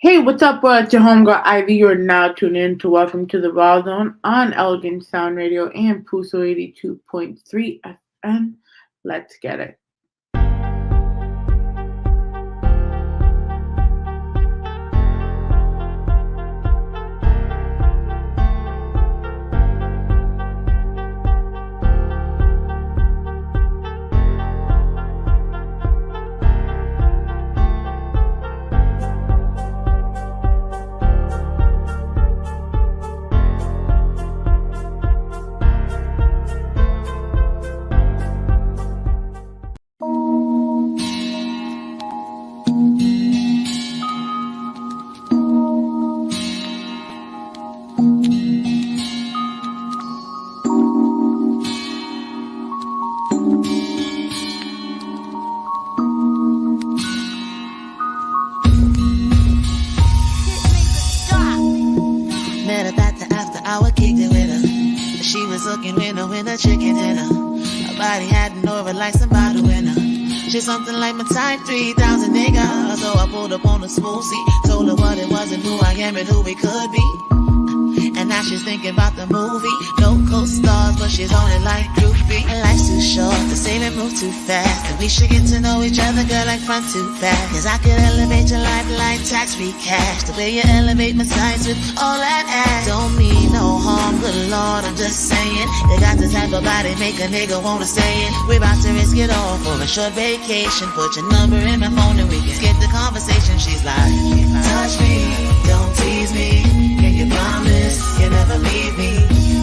Hey, what's up, it's your homegirl Ivy. You're now tuned in to Welcome to the Rawrrzone on Elegant Sound Radio and Puso 82.3 FM. Let's get it. Chicken dinner. Her body had an aura like somebody winner. She's something like my type, 3,000 niggas. So I pulled up on the smooth seat, told her what it was and who I am and who we could be. And now she's thinking about the movie. No co-stars, but she's on it like groupie. Life's too short to save and move too fast, and we should get to know each other, girl, like front to back. Cause I could elevate your life like tax-free cash. The way you elevate my sights with all that ass. Don't mean no harm, good Lord, I'm just saying. You got the type of body make a nigga wanna stay in. We're about to risk it all for a short vacation. Put your number in my phone and we can skip the conversation. She's like, touch me, don't tease me. Can you promise you'll never leave me?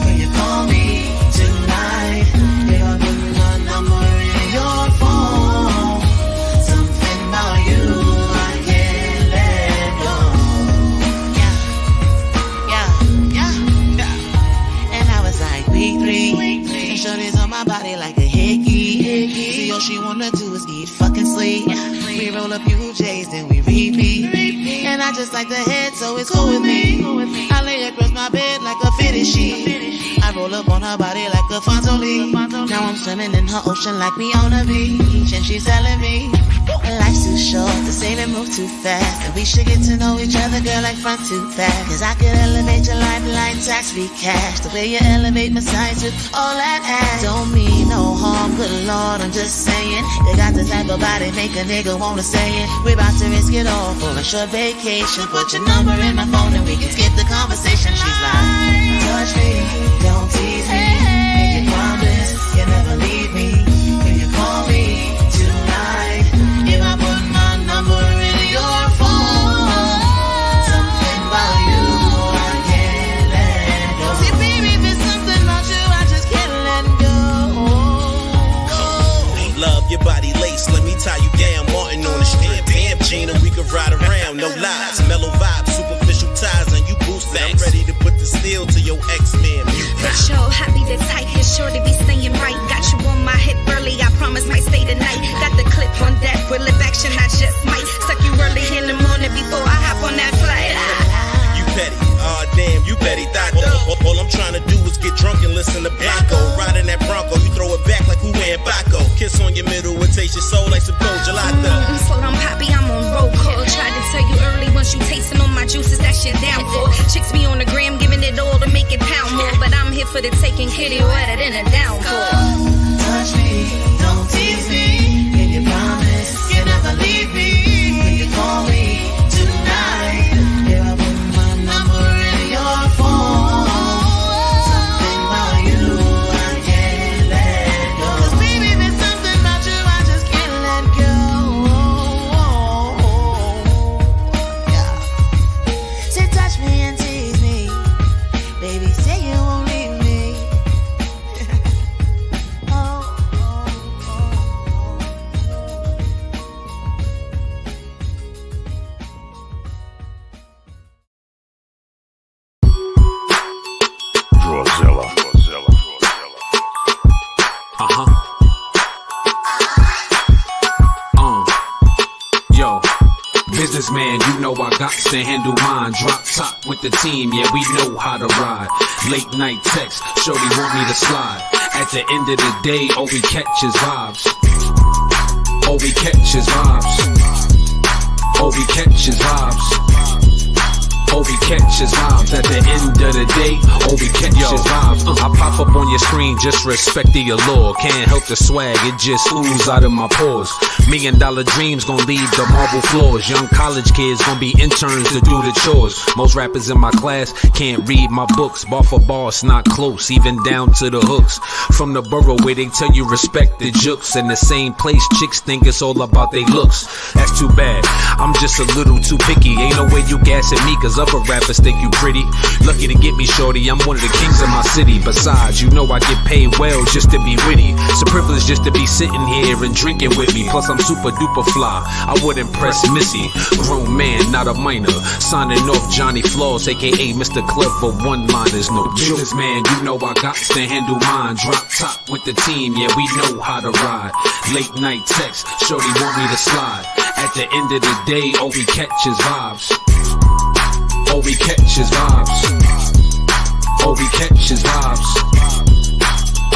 When you call me tonight, you're gonna give me my number in your phone. Something about you I can't let go. Yeah. And I was like, week three. And shorty's on my body like a hickey. See, all she wanna do is eat fucking sleep. We roll up UJs, then we repeat. And I just like the head, so it's cool with me. I lay across my bed like a fitted sheet. I roll up on her body like a Fonzoli. Now I'm swimming in her ocean like me on a beach. And she's telling me life's too short to save and move too fast, and we should get to know each other, girl, like front to back. Cause I could elevate your life like tax-free cash. The way you elevate my sights with all that ass. Don't mean no harm, good Lord, I'm just saying. You got the type of body make a nigga wanna stay in. We're about to risk it all for a short vacation. Put your number in my phone and we can skip the conversation. She's like, touch me, don't tease me. Can you promise you'll never leave me? Can you call me tonight? If I put my number in your phone, something about you I can't let go. See, baby, if it's something about you I just can't let go. Love your body lace, let me tie you down, Martin on the strip. Damn, Gina, we could ride around, no lies. Mellow vibes, superficial ties, and you boosted. I'm ready to put the steel to your X-Men. That's your happy to tight, his sure to be staying right. Got you on my hip early, I promise might stay tonight. Got the clip on deck with lip action, I just might suck you early in the morning before I hop on that flight. You petty, damn, you petty thought. All I'm trying to do is get drunk and listen to Blanco. Riding that Bronco, you throw it back like who wearing Baco. Kiss on your middle, it tastes your soul like some cold gelato. Slow down, Poppy, I'm on roll call. Tried to tell you early, once you tasting on my juices, that shit down for. Chicks be on the gram, giving it all to make it pound more. But I'm here for the taking, kitty wetter than a downpour. Touch me, don't tease me. Can you promise you'll never leave me? Can you call me tonight? If I put my number in your phone, something about you I can't let go. 'Cause baby, there's something about you I just can't let go. Yeah. Say touch me and tease me. Baby, say you won't leave me. Yo, businessman, you know I got to handle mine. Drop top with the team, yeah, we know how to ride. Late night text, shorty want me to slide. At the end of the day, all we catch is vibes. All we catch is vibes. All we catch is vibes. all we catch is vibes. At the end of the day, all we catch is vibes. I pop up on your screen, just respect the allure. Can't help the swag, it just oozes out of my pores. $1 million dreams gon' leave the marble floors. Young college kids gon' be interns to do the chores. Most rappers in my class can't read my books. Bar for bar, it's not close, even down to the hooks. From the borough where they tell you respect the jooks. In the same place, chicks think it's all about they looks. That's too bad, I'm just a little too picky. Ain't no way you gassing me, cause other rappers think you pretty. Lucky to get me, shorty, I'm one of the kings of my city. Besides, you know I get paid well just to be witty. It's a privilege just to be sitting here and drinking with me. Plus I'm super duper fly, I would impress Missy. Grown man, not a minor. Signing off Johnny Flaws, aka Mr. Clever one-liners, no joke. Man, you know I got to handle mine. Drop top with the team, yeah, we know how to ride. Late night text, shorty want me to slide. At the end of the day, all we catch is vibes. All we catch is vibes. All we catch is vibes.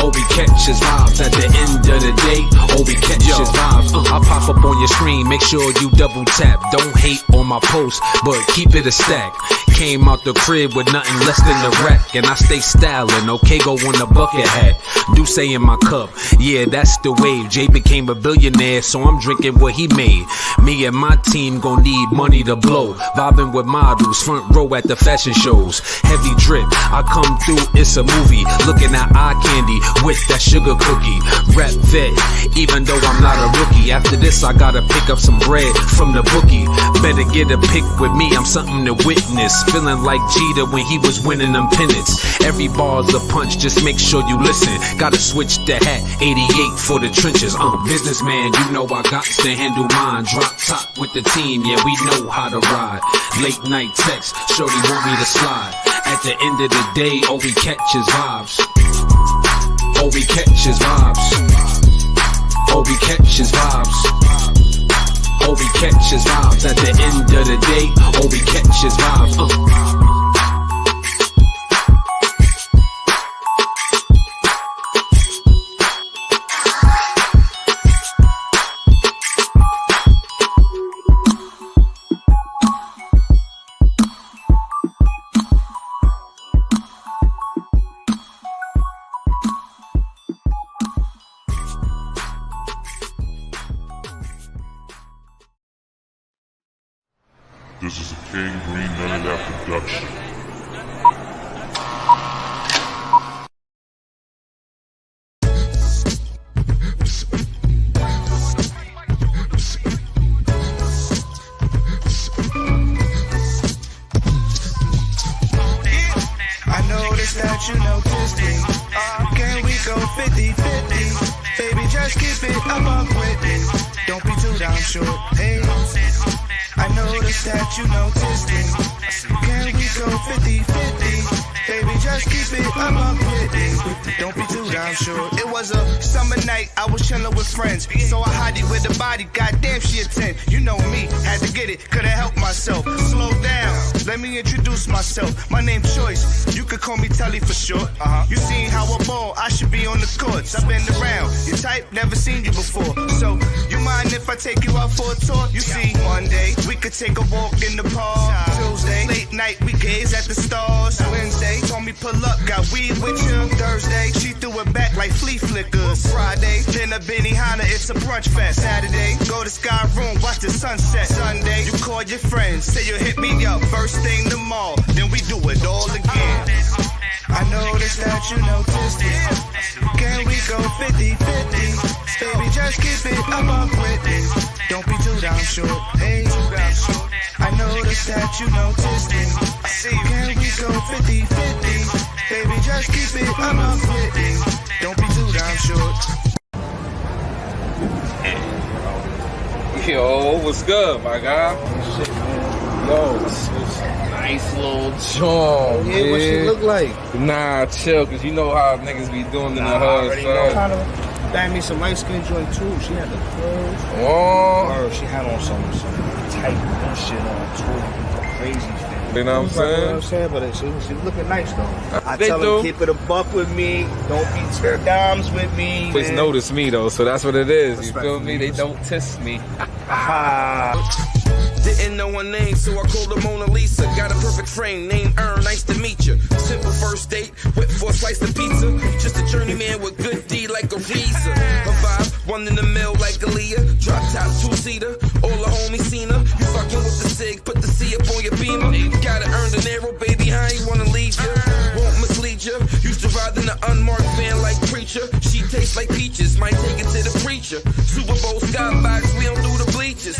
All we catch is vibes. At the end of the day, all we catch is vibes. I pop up on your screen, make sure you double tap. Don't hate on my post, but keep it a stack. Came out the crib with nothing less than the rack, and I stay styling, okay, go on the bucket hat. Do say in my cup, yeah, that's the wave. Jay became a billionaire, so I'm drinking what he made. Me and my team gon' need money to blow. Vibing with models, front row at the fashion shows. Heavy drip, I come through, it's a movie. Looking at eye candy with that sugar cookie. Rap vet, even though I'm not a rookie. After this, I gotta pick up some bread from the bookie. Better get a pic with me, I'm something to witness. Feeling like Jeter when he was winning them pennants. Every bar's a punch, just make sure you listen. Gotta switch the hat, 88 for the trenches. Businessman, you know I got to handle mine. Drop top with the team, yeah, we know how to ride. Late night text, shorty want me to slide. At the end of the day, all we catch is vibes. All we catch is vibes. All we catch is vibes. All we catch is vibes. At the end of the day, all we catch is vibes. This is a King Green None of That production. I noticed that you noticed me. Can we go 50-50? Baby, just keep it up with me. Don't be too damn short. Hey, I noticed that you noticed me. Can we go 50-50? Baby, just keep it up with me. Don't be too damn short. It was a summer night, I was chilling with friends. So I hottie with the body, goddamn she a 10. You know me, had to get it, couldn't help myself. Slow down, let me introduce myself. My name's Choice, you could call me Telly for short. You seen how I ball, I should be on the courts. I've been around, your type, never seen you before. So, you mind if I take you out for a tour? You see, Monday, we could take a walk in the park. Tuesday, late night, we gaze at the stars. Wednesday, told me pull up, got weed with you. Thursday, she threw it back like flea flickers. Friday, dinner Benihana, it's a brunch fest. Saturday, go to Sky Room, watch the sunset. Sunday, you call your friends, say you'll hit me up first thing tomorrow, then we do it all again. I noticed that you noticed it. Can we go 50-50? Baby, just keep it up with me. Don't be too damn short. Hey, I noticed that you noticed it. Can we go 50-50? Baby, just keep it up with me. Don't be too damn short. Yo, what's good, my guy? Shit, man. Yo, it's nice little joint. Yeah, what she look like? Nah, chill, cause you know how niggas be doing in the hood. Kind of bag me some light skin joint too. She had the clothes. Oh, she had on some tight and shit on too. Crazy shit. You know what I'm saying? You know what I'm saying? But she looking nice though. I They tell do. her keep it a buck with me. Don't be dimes with me. always man. notice me though, so that's what it is. You feel me? They don't test me. Ah. Didn't know her name, so I called her Mona Lisa. Got a perfect frame, name Ern, nice to meet you. Simple first date, went for a slice of pizza. Just a journeyman with good D like a Reza. Her vibe, one in the mill like Aaliyah. Drop top, two-seater, all the homies seen her. You fucking with the SIG, put the C up on your beamer. Gotta earn the narrow, baby, I ain't wanna leave you. Won't mislead you. Used to ride in the unmarked van like Preacher. She tastes like peaches, might take it to the preacher. Super Bowl skybox, we don't do the bleachers.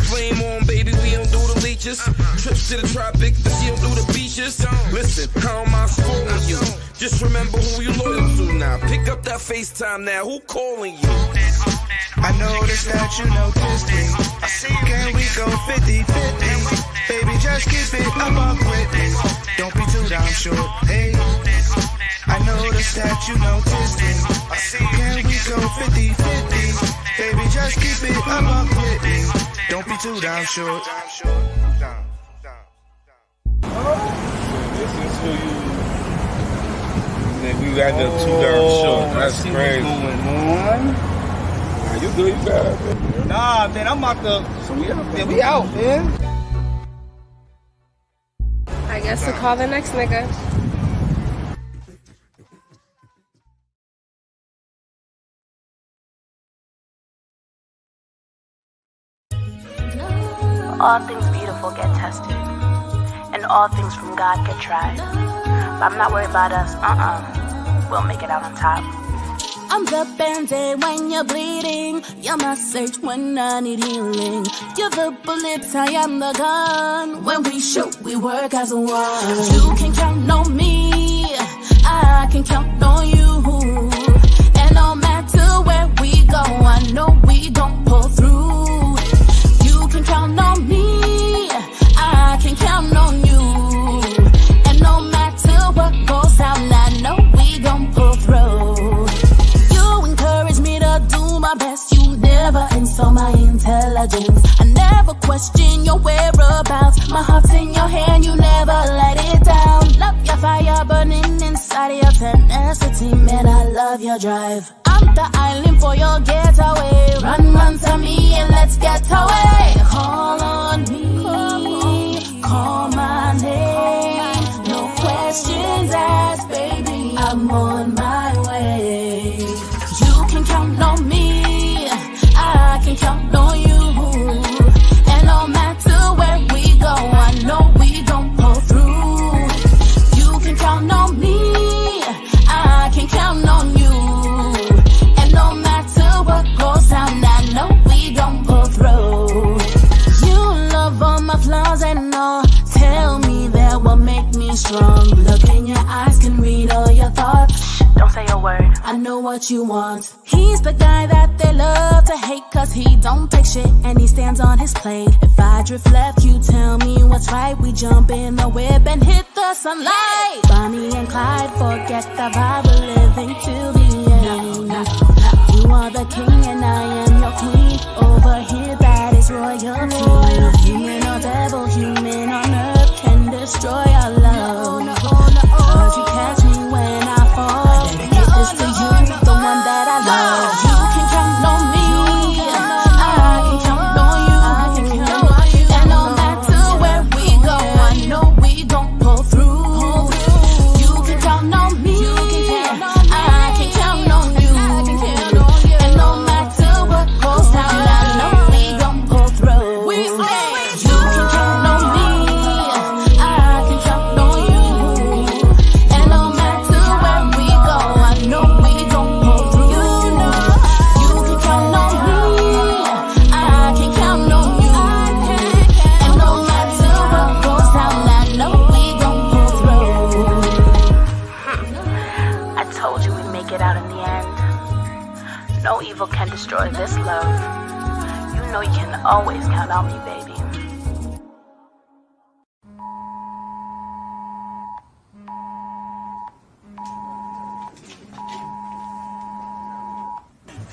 Flame on, baby, we don't do the leeches. Trips to the tropic, but she don't do the beaches. Listen, how am I schooling you? Just remember who you loyal to now. Pick up that FaceTime now, who calling you? I noticed that you noticed me. Can we go 50-50? Baby, just keep it up with me. Don't be too damn short, hey. I noticed that you noticed me. Can we go 50-50? Baby, just keep it up with me. Don't be too damn short. This is who you. We got them too damn short. That's crazy. Nah, you good, you got it. Nah, man, I'm out the. So we out, man. We out, man. I guess to call the next nigga. All things beautiful get tested, and all things from God get tried. But I'm not worried about us, we'll make it out on top. I'm the band-aid when you're bleeding. You're my search when I need healing. You're the bullets, I am the gun. When we shoot, we work as one. You can count on me, I can count on you. And no matter where we go, I know we gon' pull through. You can count on me, I can count on you. And no matter what goes down, I know we gon' pull through. You encourage me to do my best, you never insult my intelligence. I never question your whereabouts, my heart's in your hand, you never let it down. Love your fire burning inside of your tenacity, man, I love your drive. I'm the island for your getaway. Run to me and let's get away. Call on me, call my name. No questions asked, baby, I'm on my way. You can count on me, I can count on you. And no matter where we go, I know we gon' pull through. You can count on me, I can count on you. No matter what goes down, I know we gon' pull through. You love all my flaws and all. Tell me that will make me strong. Look in your eyes, can read all your thoughts. Don't say a word. I know what you want. He's the guy that they love to hate, cause he don't take shit and he stands on his plate. If I drift left, you tell me what's right. We jump in the whip and hit the sunlight. Bonnie and Clyde, forget the vibe, we're living till the end. You are the king and I am your queen. Over here that is royalty. Human or devil, human on earth can destroy our love. Cause you catch me when I fall. Dedicate this to you, the one that I love. You can count on me, I can count on you. And no matter where we go, I know we gon' pull through. You can count on me, I can count on you. And no matter what goes down, I know we gon' pull through. You can count on me, I can count on you. And no matter where we go, I know we gon' pull through. You can count on me, I can count on you. And no matter what goes down, I know we gon' pull through. I told you we'd make it out in the end. No evil can destroy this love. You know you can always count on me, baby.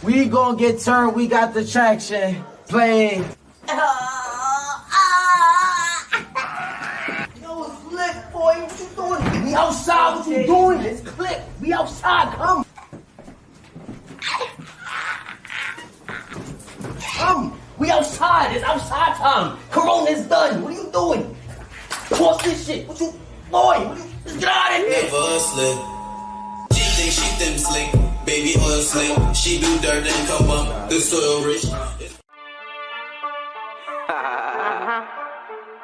We gon' get turned, we got the traction. Playing. Yo, it's lit, boy. What you doing? We outside, what you doing? It's clip. We outside, come. Come. We outside. It's outside time. Corona's shit. What you, boy? Let's get out of here. Never slip. She think she them slick. Baby oil slick. She do dirt and come up the soil rich.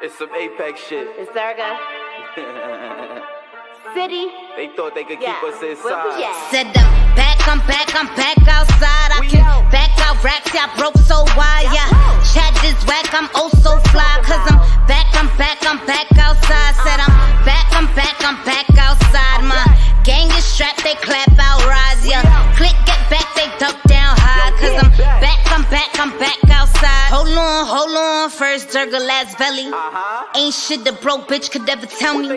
It's some Apex shit. It's Zerga. City. They thought they could keep us inside. Said I'm back outside. I can back out racks, yeah, I broke so wide, yeah. Chat this whack, I'm oh so fly. Cause I'm back outside. Said I'm back outside. My gang is strapped, they clap out, rise, yeah. Click, get back, they duck down high. Cause I'm back outside. Hold on, first Zerga, last belly. Ain't shit the broke bitch could ever tell me.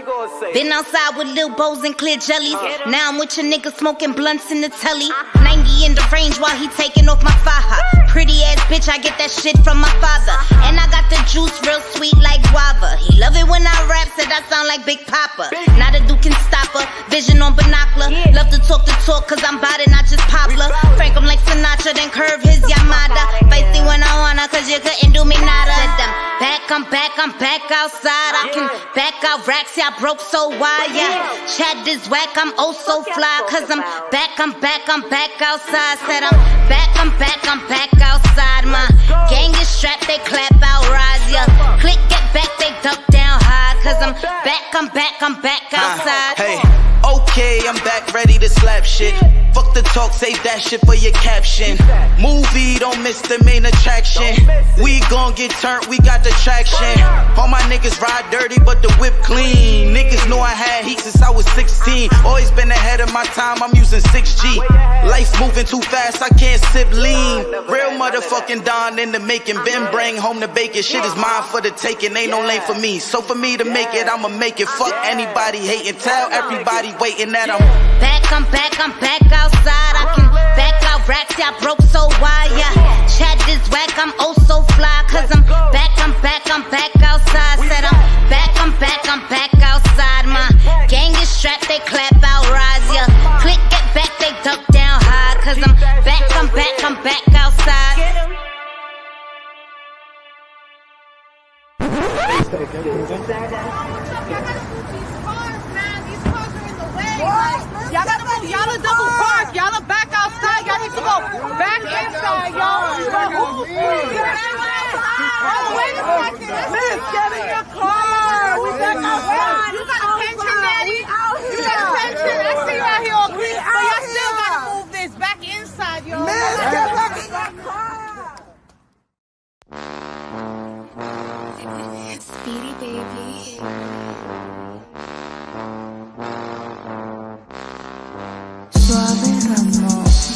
Been outside with Lil Bows and clear jellies. Now I'm with your nigga smoking blunts in the telly. 90 in the range while he taking off my faja. Pretty ass bitch, I get that shit from my father. And I got the juice real sweet like guava. He love it when I rap, said I sound like Big Papa. Not a dude can stop her, vision on binocular. Love to talk cause I'm bout it, not just popular. Frank him like Sinatra, then curve his Yamada. Feisty when I wanna, cause you couldn't do me nada. I'm back outside. I can back out racks, yeah, I broke so wide, yeah. Chat this whack, I'm oh so fly. Cause I'm back outside. Said I'm back outside. My gang is strapped, they clap out, rise, yeah. Click, get back, they duck down high. Cause I'm back outside. Hey, okay, I'm back ready to slap shit. Fuck the talk, save that shit for your caption. Movie, don't miss the main attraction. We gon' get turned, we got the traction. All my niggas ride dirty, but the whip clean. Niggas know I had heat since I was 16. Always been ahead of my time, I'm using 6G. Life moving too fast, I can't sip lean. Real motherfucking Don in the making. Been bring home the bacon, shit is mine for the taking. Ain't no lane for me, so for me to make it, I'ma make it. Fuck anybody hating, tell everybody waiting that I'm back outside. I can back out racks, yeah, I broke so wide, yeah. Chat this whack, I'm oh so fly. Cause I'm back outside. Said I'm back outside. My gang is strapped, they clap out, rise, yeah. Click, get back, they duck down high. Cause I'm back outside. Y'all are double park. Y'all are back outside. Y'all need to go back inside, y'all. Wait a second. Let's get in your car. We back outside. You got a pension, Daddy? You got a pension? I see you out here all green. But y'all still gotta move this back inside, y'all. Let's get back in your car. Speedy baby.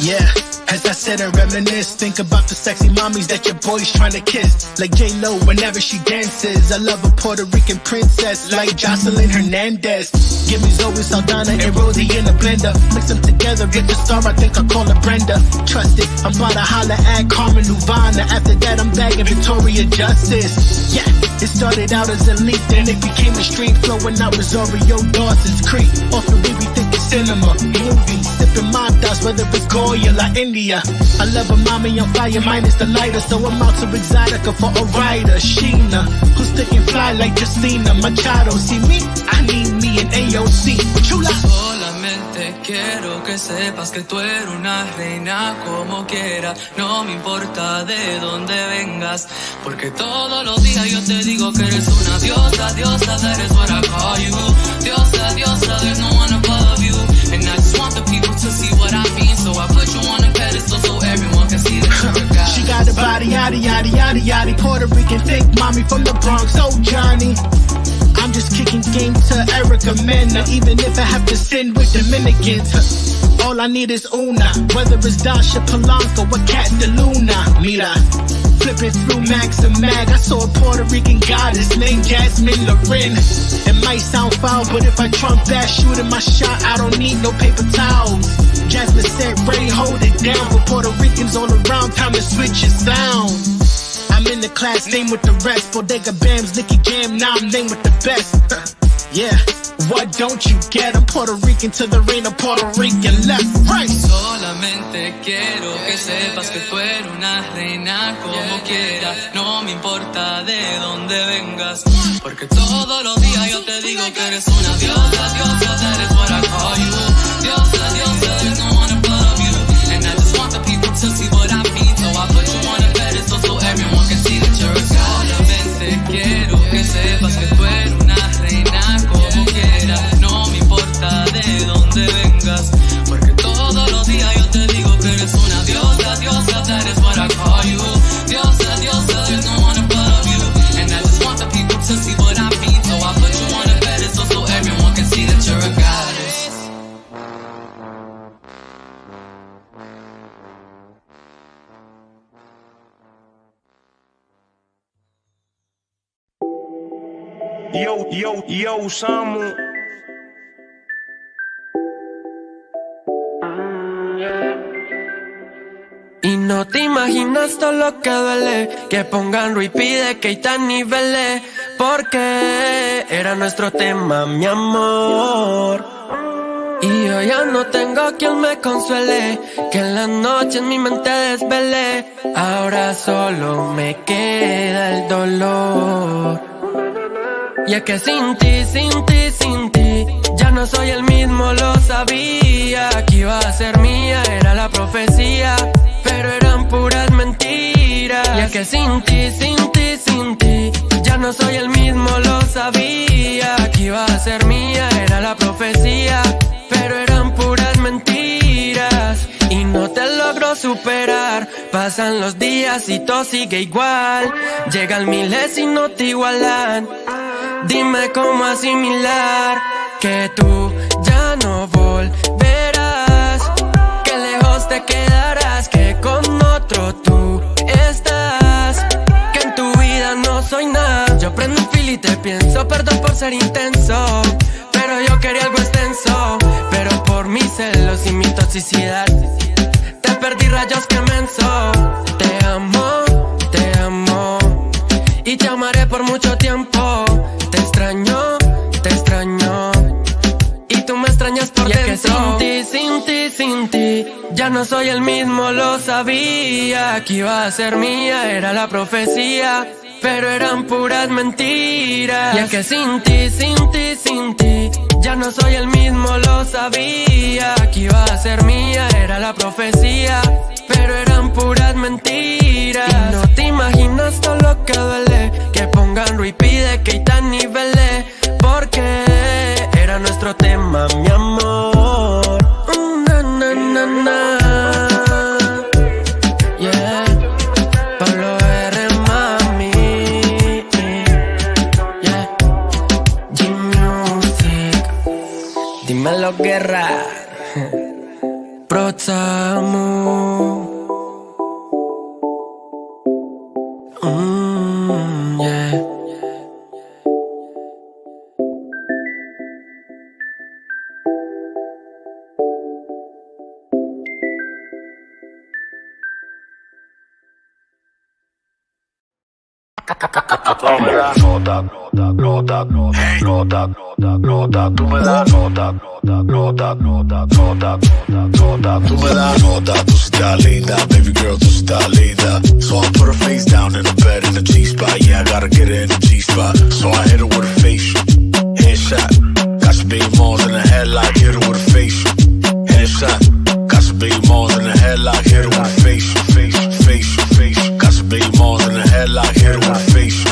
Yeah, as I sit and reminisce, think about the sexy mommies that your boy's trying to kiss. Like J-Lo whenever she dances. I love a Puerto Rican princess like Jocelyn Hernandez. Give me Zoe Saldana and Rosie in a blender. Mix them together, get the star, I think I call her Brenda. Trust it, I'm about to holler at Carmen Luvana. After that I'm bagging Victoria Justice. Yeah, it started out as Elite, then it became a street flowing out Rosario Dawson's Creek. Off the way we thinking cinema, movies, sipping my thoughts, whether it's Goya or India. I love a mommy on fire, minus the lighter, so I'm out to Exotica for a rider. Sheena, who's sticking fly like Justina Machado. See me, I need me an AOC. Chula. Solamente quiero que sepas que tú eres una reina como quiera. No me importa de dónde vengas, porque todos los días yo te digo que eres una diosa, diosa, that is what I call you. Diosa, diosa, there's no one above you. And I just want the people to see what I mean, so I put you on a pedestal so everyone can see that you're a god. She got a body, yaddy, yaddy, yaddy, yaddy. Puerto Rican, thick mommy from the Bronx, oh Johnny. I'm just kicking game to Erica Mena, even if I have to sin with Dominicans. All I need is una, whether it's Dasha Polanco or Cat DeLuna. Mira, flipping through Max and Mag, I saw a Puerto Rican goddess named Jasmine Loren. It might sound foul, but if I trump that, shooting my shot, I don't need no paper towels. Jasmine said, Ray, hold it down. For Puerto Ricans all around, time to switch your sound. I'm in the class, name with the rest. Bodega Bams, Nicky Jam, now I'm named with the best. Yeah, What don't you get? A Puerto Rican to the reign of Puerto Rican left, right. Solamente quiero que sepas que tú eres una reina como quiera. No me importa de dónde vengas, porque todos los días yo te digo que eres una diosa, diosa, that is what I call you. Diosa, diosa, there's no one above you. And I just want the people to see what I mean, so I put you on a pedestal so everyone can see that you're a god. Solamente quiero que sepas que tú eres una reina como quiera. No me importa de dónde vengas, porque todos los días yo te digo que eres una diosa, diosa, that is what I call you. Diosa, diosa, there's no one above you. And I just want the people to see what I mean, so I put you on a pedestal so everyone can see that you're a goddess. Yo, Samu. Y no te imaginas todo lo que duele, que pongan repeat de Keita niveles, porque era nuestro tema, mi amor. Y yo ya no tengo quien me consuele, que en la noche en mi mente desvelé. Ahora solo me queda el dolor. Y es que sin ti, sin ti, sin ti, ya no soy el mismo, lo sabía. Que iba a ser mía, era la profecía, pero eran puras mentiras. Y es que sin ti, sin ti, sin ti, ya no soy el mismo, lo sabía. Que iba a ser mía, era la profecía, pero eran puras mentiras. Y no te logro superar, pasan los días y todo sigue igual. Llegan miles y no te igualan. Dime cómo asimilar que tú ya no volverás, que lejos te quedarás, que con otro tú estás, que en tu vida no soy nada. Yo prendo un fil y te pienso, perdón por ser intenso, pero yo quería algo extenso. Pero por mis celos y mi toxicidad te perdí, rayos, que menso. Te amo y te amaré por mucho tiempo. Te extraño y tú me extrañas por dentro. Y es que sin ti, sin ti, sin ti, ya no soy el mismo, lo sabía. Que iba a ser mía, era la profecía, pero eran puras mentiras. Y es que sin ti, sin ti, sin ti, ya no soy el mismo, lo sabía. Que iba a ser mía, era la profecía, pero eran puras mentiras. Y no te imaginas todo lo que duele, que pongan repeat de Keita niveles, porque era nuestro tema, mi amor. Na, na, na, na. Yeah. Pablo R, mami. Yeah. G-Music. Dímelo, guerra. Protamu. Yeah. Tú me das nota, nota, nota, nota, tú me das nota, nota, nota, nota, nota, tú me das nota, tú sí estás linda, baby girl, tú sí estás linda. So I put her face down in the bed in the G-spot, yeah, I gotta get her in the G-spot. So I hit her with a facial, headshot, got some big balls in the headlock, hit her with a facial, headshot, got some big balls in the headlock, hit her with a facial, facial, got some big balls in the headlock, hit her with a facial,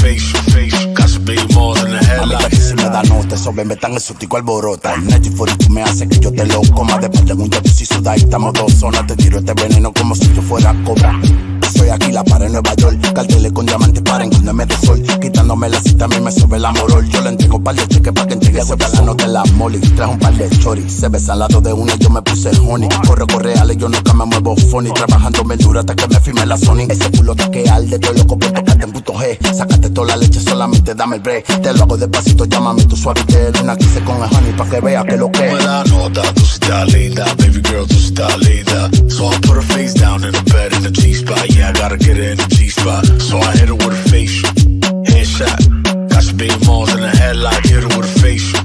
facial, got some big balls in the headlock. Si me da nota, eso me tan exótico alborota. El Netflix tú me hace que yo te lo coma. Después de un jacuzzi sudá y estamos dos zonas. Te tiro este veneno como si yo fuera cobra. Soy aquí la para en Nueva York. Carteles con diamantes para encontrarme de sol. Quitándome la cita a mí me sube la morol. Yo le entrego un par de cheques para que entregue ese la nota de la molly. Traje un par de choris. Se besan al lado de una y yo me puse honey. Corre reales, yo nunca me muevo funny. Trabajando me dura hasta que me firme la Sony. Ese culo está que arde, estoy loco por tocarte en puto G. Sácate toda la leche, solamente dame el break. Te lo hago despacito, llámame tu suavitel. Una quise con el honey pa' que vea que lo que. Tú me das nota, tú sí estás linda, baby girl, tú sí estás linda. So I put her face down in the bed in the G-spot, yeah, I gotta get her in the G-spot. So I hit her with a facial, headshot, got some big balls in the headlock, hit her with a facial,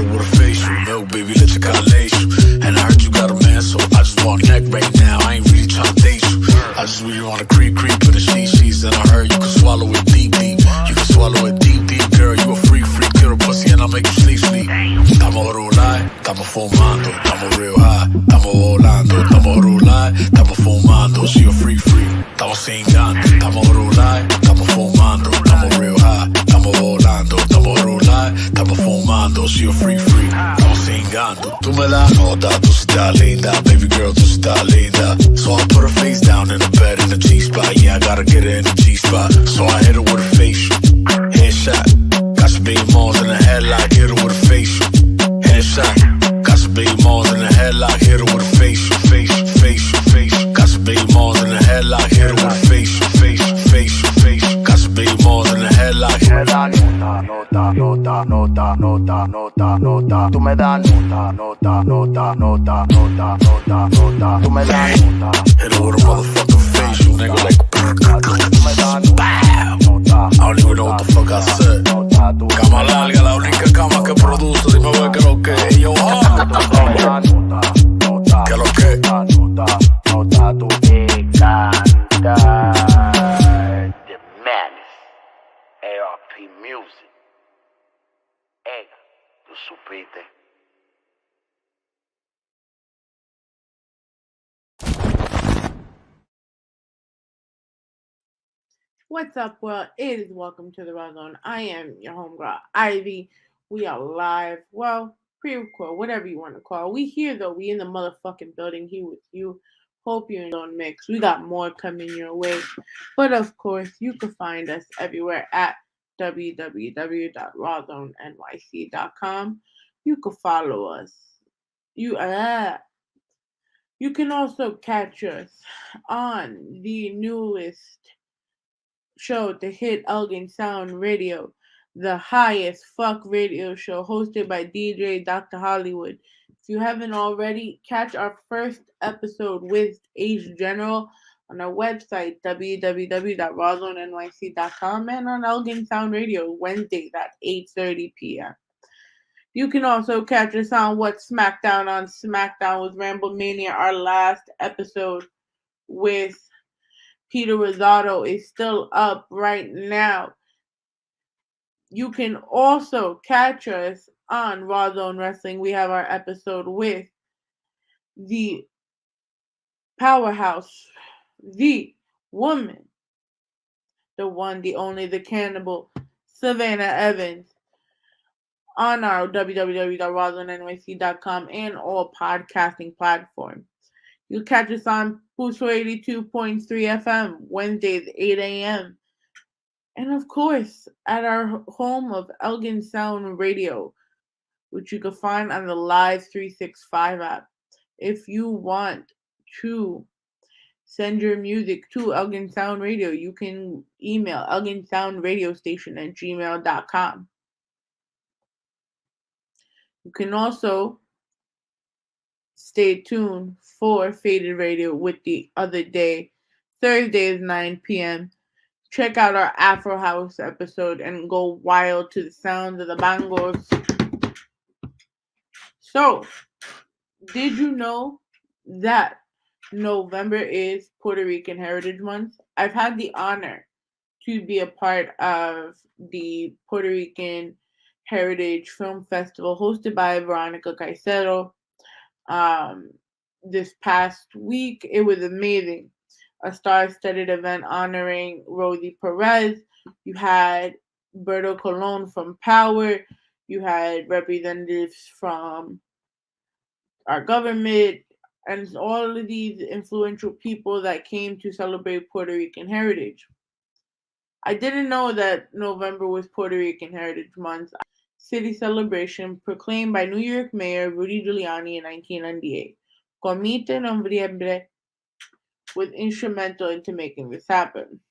her with a facial. No, baby, let your color lace you. And I heard you got a man, so I just want neck right now. I ain't really tryna date you. I just really wanna creep in the sheets. And I heard you can swallow it deep. You can swallow it deep, girl. You a freak. Quiero pussy and I'll make you sleep. Estamos rolar, estamos fumando, estamos real high, estamos volando, estamos rolar, estamos fumando. She a freak. Estamos cingando, estamos rolar, estamos fumando, estamos real high, estamos volando, estamos rolar, estamos fumando. She a freak. Estamos cingando. Tú me das nota, tú estás linda, baby girl, tú estás linda. So I put her face down in the bed in the G-spot. Yeah, I gotta get her in the G-spot. So I hit her with a facial headshot. Got some big malls in the headlock, hit her with a facial headshot. Got some big malls in the headlock, hit her with a facial. Got some big malls in the headlock, hit her with a facial. Got some big malls in the headlock. Nota. Tú me das nota. Tú me das nota. Hit her with a motherfucking facial, nigga, like bow. I don't even know what the fuck I said. Cama larga, la única cama que produce. Dime ver que lo que es. Yo, que lo que Nota, tú te cantas. The Madness. ARP Music. Tú supiste. What's up, world? It is welcome to the Rawrrzone. I am your homegirl, Ivy. We are live. Well, pre-record, whatever you want to call. We here, though. We in the motherfucking building here with you. Hope you don't mix. We got more coming your way. But, of course, you can find us everywhere at www.rawrzonenyc.com. You can follow us. You can also catch us on the newest show to hit Elgin Sound Radio, the highest fuck radio show hosted by DJ Dr. Hollywood. If you haven't already, catch our first episode with Age General on our website, www.rawrzoneny.com, and on Elgin Sound Radio, Wednesdays at 8:30 p.m. You can also catch us on What's SmackDown on SmackDown with Ramble Mania. Our last episode with Peter Rosado is still up right now. You can also catch us on Rawrrzone Wrestling. We have our episode with the powerhouse, the woman, the one, the only, the cannibal, Savannah Evans, on our www.rawrzoneny.com and all podcasting platforms. You catch us on Puso 82.3 FM, Wednesdays, 8 a.m. And of course, at our home of Elgin Sound Radio, which you can find on the Live 365 app. If you want to send your music to Elgin Sound Radio, you can email elginsoundradiostation@gmail.com. You can also stay tuned for Faded Radio with the other day, Thursdays 9 p.m. Check out our Afro House episode and go wild to the sounds of the bangos. So, did you know that November is Puerto Rican Heritage Month? I've had the honor to be a part of the Puerto Rican Heritage Film Festival hosted by Veronica Caicedo. This past week, it was amazing. A star-studded event honoring Rosie Perez. You had Berto Colon from Power. You had representatives from our government and all of these influential people that came to celebrate Puerto Rican heritage. I didn't know that November was Puerto Rican Heritage Month. City celebration proclaimed by New York Mayor Rudy Giuliani in 1998. Comité Noviembre was instrumental into making this happen.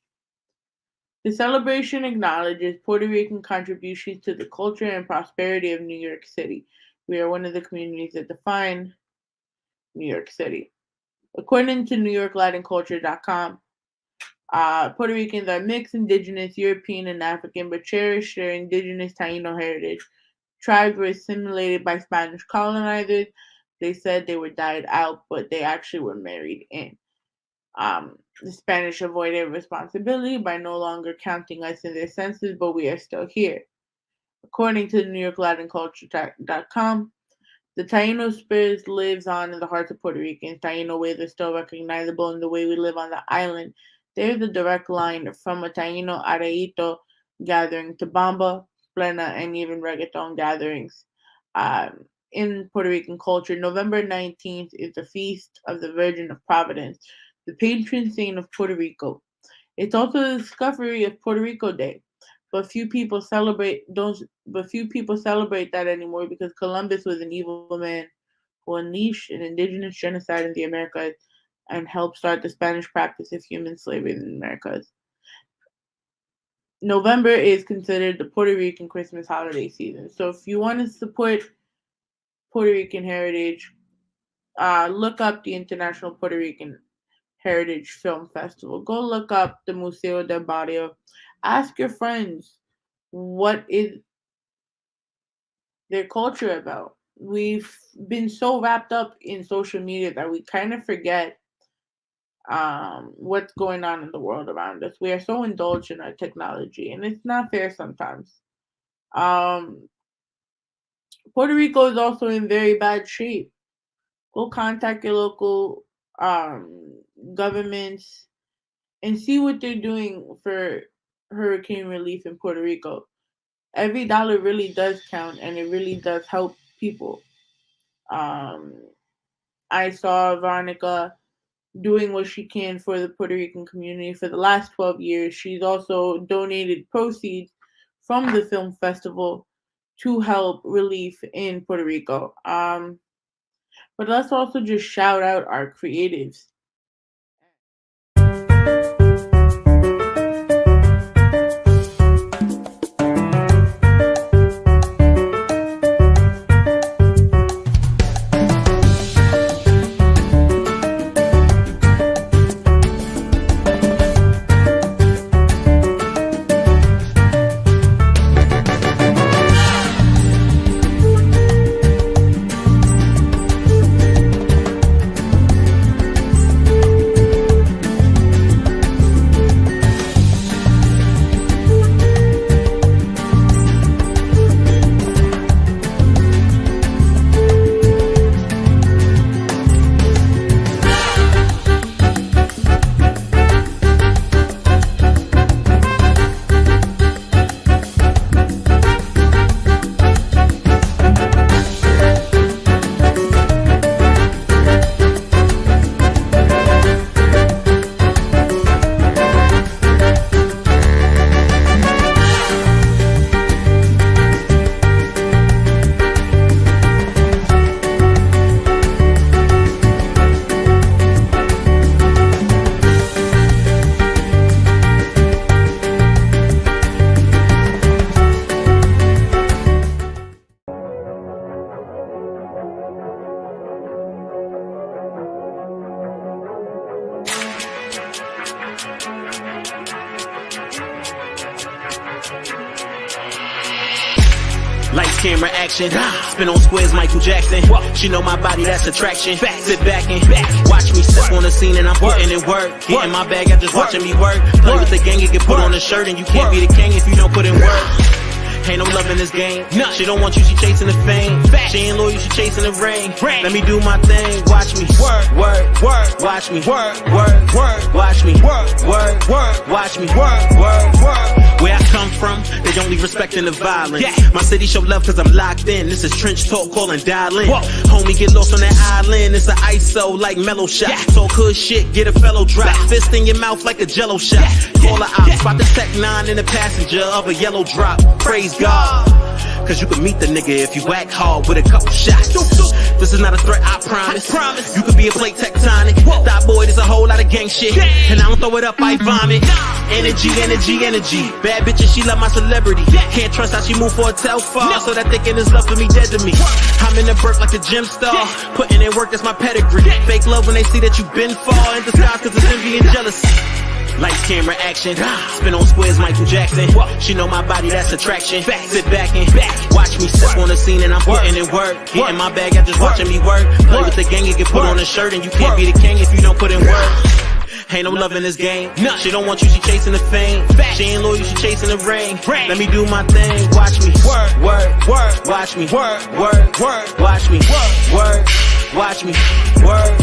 The celebration acknowledges Puerto Rican contributions to the culture and prosperity of New York City. We are one of the communities that define New York City. According to NewYorkLatinCulture.com, Puerto Ricans are mixed indigenous, European, and African, but cherish their indigenous Taino heritage. tribes were assimilated by Spanish colonizers. They said they were died out, but they actually were married in. The Spanish avoided responsibility by no longer counting us in their census, but we are still here. According to the New York LatinCulture.com, the Taino spirit lives on in the hearts of Puerto Ricans. Taino ways are still recognizable in the way we live on the island. There is a direct line from a Taino Areito gathering to Bamba, Plena, and even reggaeton gatherings. In Puerto Rican culture, November 19th is the Feast of the Virgin of Providence, the patron saint of Puerto Rico. It's also the discovery of Puerto Rico Day. But few people celebrate that anymore because Columbus was an evil man who unleashed an indigenous genocide in the Americas and helped start the Spanish practice of human slavery in the Americas. November is considered the Puerto Rican Christmas holiday season. So if you want to support Puerto Rican heritage, look up the International Puerto Rican Heritage Film Festival. Go look up the Museo del Barrio. Ask your friends what is their culture about. We've been so wrapped up in social media that we kind of forget what's going on in the world around us. We are so indulged in our technology, and it's not fair sometimes. Puerto Rico is also in very bad shape. Go contact your local governments and see what they're doing for hurricane relief in Puerto Rico. Every dollar really does count, and it really does help people. I saw Veronica doing what she can for the Puerto Rican community for the last 12 years. She's also donated proceeds from the film festival to help relief in Puerto Rico. But let's also just shout out our creatives. Lights, camera, action. Spin on squares, Michael Jackson. She know my body, that's attraction. Sit back and watch me step on the scene and I'm putting in work. Getting my bag, I'm just watching me work. Play with the gang, you get put on a shirt and you can't be the king if you don't put in work. Ain't no love in this game. She don't want you, she chasing the fame. She ain't loyal, she chasing the rain. Let me do my thing, watch me work, work, work. Watch me work, work, work. Watch me work, work, work. Watch me work, work, work. Where I come from, they don't leave respect in the violence. My city show love cause I'm locked in. This is trench talk, call and dial in. Homie, get lost on that island. It's an ISO like mellow shot. Talk hood shit, get a fellow drop. Fist in your mouth like a jello shot. Call a op, spot the Tech 9 in the passenger of a yellow drop. Praise God, cause you can meet the nigga if you whack hard with a couple shots. This is not a threat, I promise. You could be a plate tectonic. Thought boy, there's a whole lot of gang shit. And I don't throw it up, I vomit. Energy, energy, energy. Bad bitches, she love my celebrity. Can't trust how she move for a far. So that thinking is love for me, dead to me. I'm in the burp like a gym star. Putting in work, that's my pedigree. Fake love when they see that you've been far. In disguise cause it's envy and jealousy. Lights, camera, action. Spin on squares, Michael Jackson. She know my body, that's attraction. Sit back and watch me step on the scene and I'm putting in work. Getting my bag out, just watching me work. Play with the gang, you get put on a shirt and you can't be the king if you don't put in work. Ain't no love in this game. She don't want you, she chasing the fame. She ain't loyal, she chasing the ring. Let me do my thing, watch me. Work, watch me. Work, watch me. Work, watch me. Work.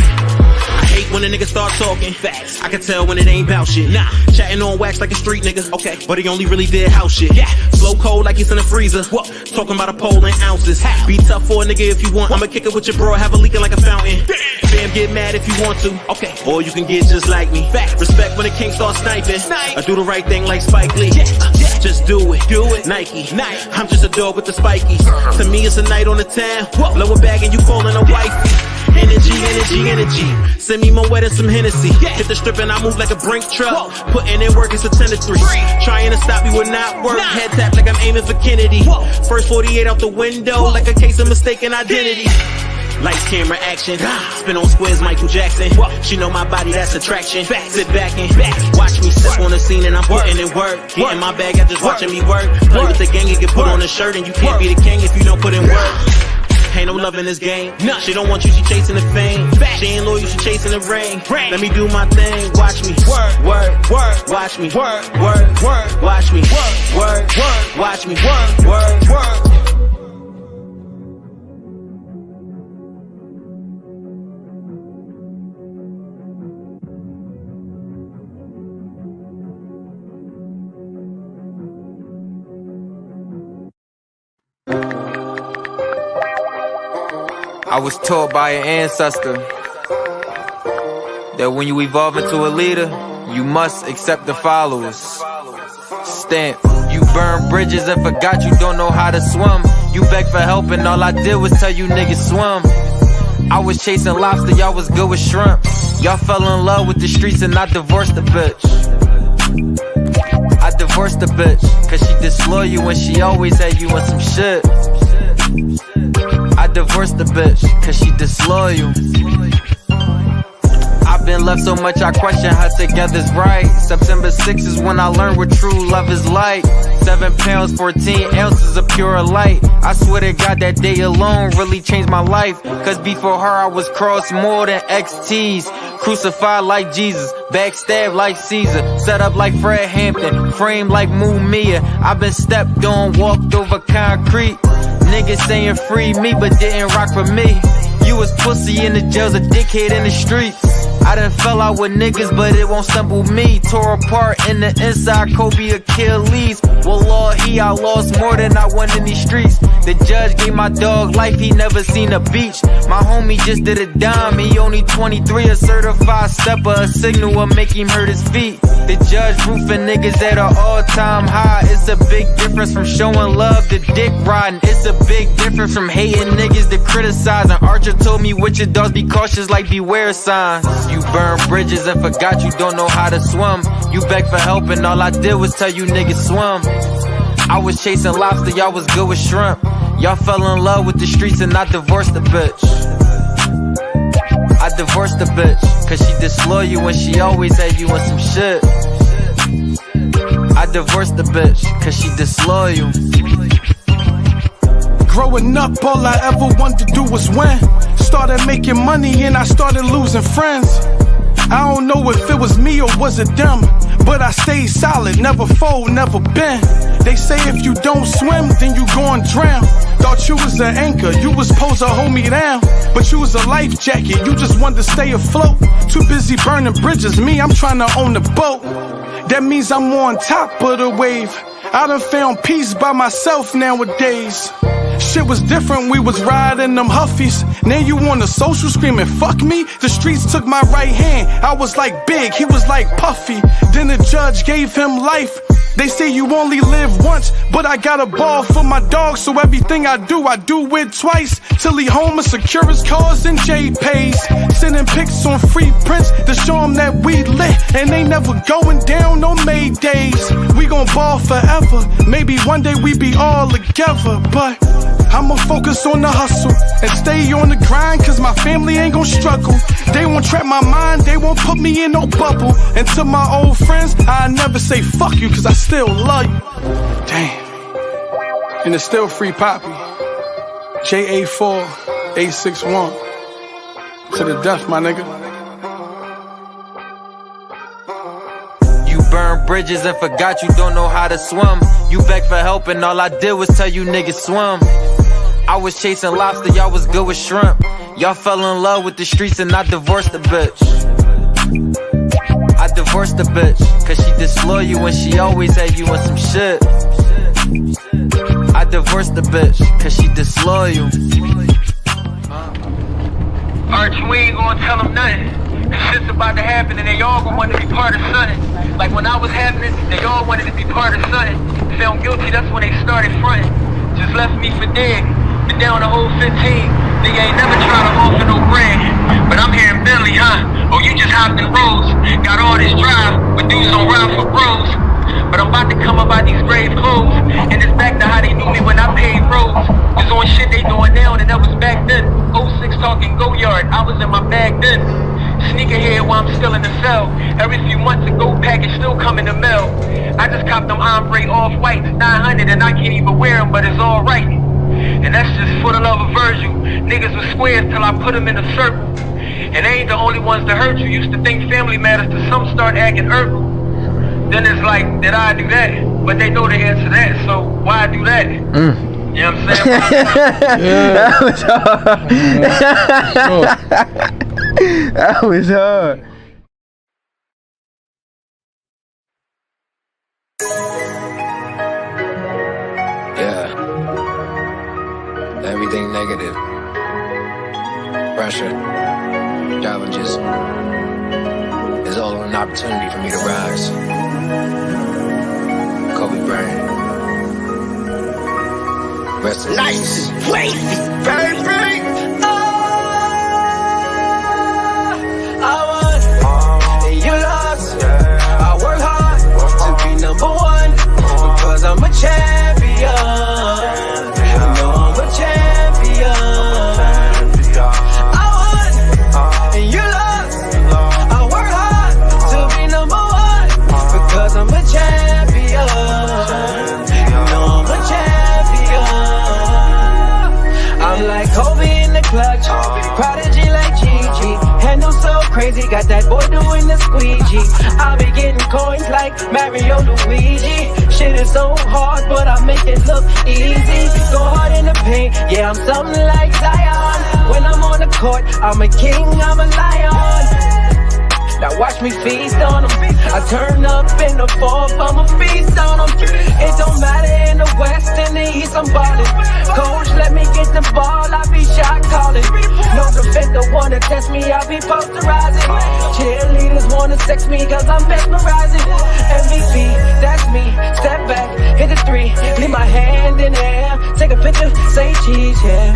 I hate when a nigga start talking facts. I can tell when it ain't bout shit. Nah, chatting on wax like a street nigga. Okay, but he only really did house shit. Yeah, slow cold like it's in the freezer. What? Talking about a pole in ounces. Be tough for a nigga if you want. I'ma kick it with your bro, have a leaking like a fountain. Fam, get mad if you want to. Okay, or you can get just like me. Respect when the king starts sniping. I do the right thing like Spike Lee. Just do it. Nike. I'm just a dog with the spikies. To me, it's a night on the town. Lower bag and you calling a wifey. Energy. Send me more wet than some Hennessy. Hit the strip and I move like a Brink truck. Putting in work, it's a 10 to 3. Trying to stop me would not work. Head tap like I'm aiming for Kennedy. First 48 out the window, like a case of mistaken identity. Lights, camera, action. Spin on squares, Michael Jackson. She know my body, that's attraction. Sit back and watch me step on the scene and I'm putting in work. Getting my bag out, just watching me work. Play with the gang, you get put on a shirt and you can't be the king if you don't put in work. Ain't no love in this game. She don't want you, she chasing the fame. She ain't loyal, she chasing the ring. Let me do my thing, watch me. Work, watch me. Work, watch me. Work, watch me. Work. I was taught by an ancestor that when you evolve into a leader, you must accept the followers. Stamp. You burn bridges and forgot you don't know how to swim. You beg for help and all I did was tell you niggas swim. I was chasing lobster, y'all was good with shrimp. Y'all fell in love with the streets and I divorced the bitch. I divorced the bitch, cause she disloyal when she always had you on some shit. I divorced the bitch, cause she disloyal. I've been left so much I question how together's right. September 6th is when I learned what true love is like. 7 pounds, 14 ounces of pure light. I swear to God that day alone really changed my life. Cause before her I was crossed more than XTs. Crucified like Jesus, backstabbed like Caesar. Set up like Fred Hampton, framed like Mumia. I've been stepped on, walked over concrete. Niggas saying free me but didn't rock for me. You was pussy in the jails, a dickhead in the streets. I done fell out with niggas, but it won't stumble me. Tore apart in the inside, Kobe Achilles. Well, Lord, I lost more than I won in these streets. The judge gave my dog life, he never seen a beach. My homie just did a dime, he only 23, a certified stepper, a signal will make him hurt his feet. The judge roofing niggas at an all-time high. It's a big difference from showing love to dick riding. It's a big difference from hating niggas to criticizing. Archer told me with your dogs be cautious like beware signs. You burn bridges and forgot you don't know how to swim. You beg for help and all I did was tell you niggas swim. I was chasing lobster, y'all was good with shrimp. Y'all fell in love with the streets and I divorced the bitch. I divorced the bitch, cause she disloyal when she always had you on some shit. I divorced the bitch, cause she disloyal. Growing up, all I ever wanted to do was win. Started making money and I started losing friends. I don't know if it was me or was it them, but I stayed solid, never fold, never bend. They say if you don't swim, then you gon' drown. Thought you was an anchor, you was supposed to hold me down, but you was a life jacket, you just wanted to stay afloat. Too busy burning bridges, me, I'm trying to own the boat. That means I'm on top of the wave. I done found peace by myself nowadays. Shit was different, we was riding them Huffies. Now you on the social screaming, fuck me? The streets took my right hand, I was like Big, he was like Puffy. Then the judge gave him life. They say you only live once, but I got a ball for my dog, so everything I do it twice. Till he home and secure his cars and J pays. Sending pics on free prints to show him that we lit, and they never going down on May days. We gon' ball forever, maybe one day we be all together, but I'ma focus on the hustle and stay on the grind, cause my family ain't gon' struggle. They won't trap my mind, they won't put me in no bubble. And to my old friends, I never say fuck you, cause I still love you. Damn. And it's still free Poppy. JA4861. To the death, my nigga. You burn bridges and forgot you don't know how to swim. You beg for help and all I did was tell you niggas swim. I was chasing lobster, y'all was good with shrimp. Y'all fell in love with the streets and I divorced the bitch. I divorced the bitch, cause she disloyal when she always had you in some shit. I divorced the bitch, cause she disloyal. Arch, we ain't gonna tell them nothing. Cause shit's about to happen and they all gonna want to be part of something. Like when I was happening, they all wanted to be part of something. Found guilty, that's when they started fronting. Just left me for dead. Been down the whole 15. Nigga ain't never tried to offer no bread. But I'm here in Bentley, huh? Oh, you just hopped in Rolls. Got all this drive, but dudes don't ride for bros. But I'm about to come up out these grave clothes. And it's back to how they knew me when I paid roads. Was on shit they doing now, and that was back then. 06 talking go yard, I was in my bag then. Sneakerhead while I'm still in the cell. Every few months a gold package still come in the mail. I just copped them ombre off-whites, 900, and I can't even wear them, but it's alright. And that's just for the love of Virgil. Niggas was squares till I put them in a circle. And they ain't the only ones that hurt you. Used to think family matters till some start acting herbal. Then it's like, did I do that? But they know the answer to that, so why do that? You know what I'm saying? That was hard. That was hard. Yeah. Everything negative. Pressure. Challenges. It's all an opportunity for me to rise. Kobe Bryant. Rest in peace. Place, baby. I won, and you lost. I work hard to be number one, because I'm a champion. You know I'm a champion. I won, and you lost. I work hard to be number one, because I'm a champion. You know I'm a champion. I'm like Kobe in the clutch, prodigy like Gigi. Handle so crazy, got that boy doing the squeegee. I be getting coins like Mario Luigi. Shit is so hard, but I make it look easy. Go hard in the paint, yeah, I'm something like Zion. When I'm on the court, I'm a king, I'm a lion. Now watch me feast on them. I turn up in the fourth, I'ma feast on them. It don't matter in the west, in the east, I'm ballin'. Coach, let me get the ball, I be shot calling. No defender wanna test me, I be posterizing. Cheerleaders wanna sex me, cause I'm mesmerizing. MVP, that's me, step back, hit the three. Leave my hand in the air, take a picture, say cheese, yeah.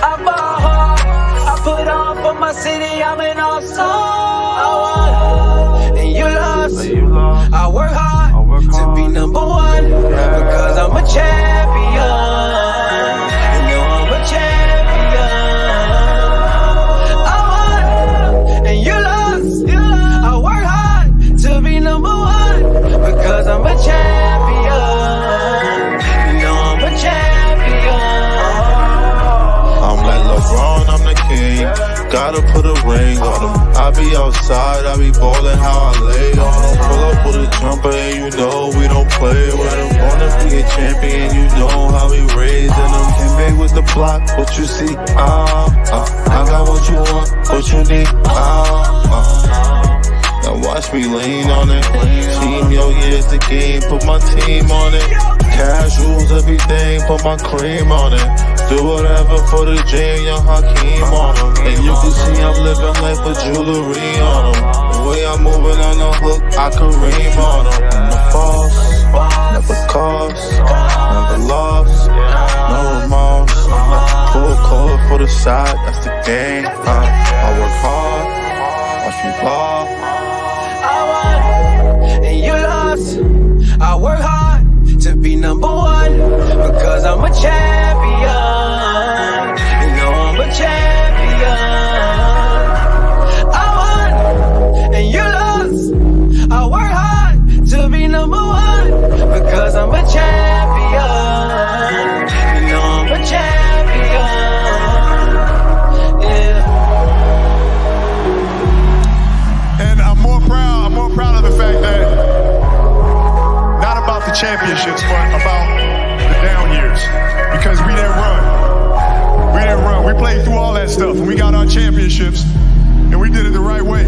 I ball hard, I put on for my city, I'm an all-star. I won, and you lost. I work hard to be number one, because I'm a champion. You know I'm a champion. I won, and you lost. I work hard to be number one, because I'm a champion. You know I'm a champion. I'm like LeBron, I'm the king. Gotta put a ring on them. I be outside, I be ballin' how I lay on them. Pull up with a jumper and you know we don't play with them. Wanna be a champion, you know how we raising them. Came back with the block, what you see, I got what you want, what you need, Now watch me lean on it. Team, yo, yeah, it's the game, put my team on it. Casuals, everything, put my cream on it. Do whatever for the jam, young Hakeem on them. And you can see I'm living life with jewelry on them. The way I'm moving on the hook, I can ream on them. The false, never cost, never lost, no remorse. Full cord for the side, that's the game. I work hard, watch me ball. I won, and you lost. I work hard to be number one, because I'm a champion. You know I'm a champion. I won and you lost. I work hard to be number one because I'm a champion. You know I'm a champion. Yeah. And I'm more proud of the fact that not about the championships, but about the down years. Because we didn't run. We played through all that stuff and we got our championships and we did it the right way.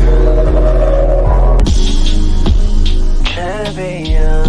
Champion.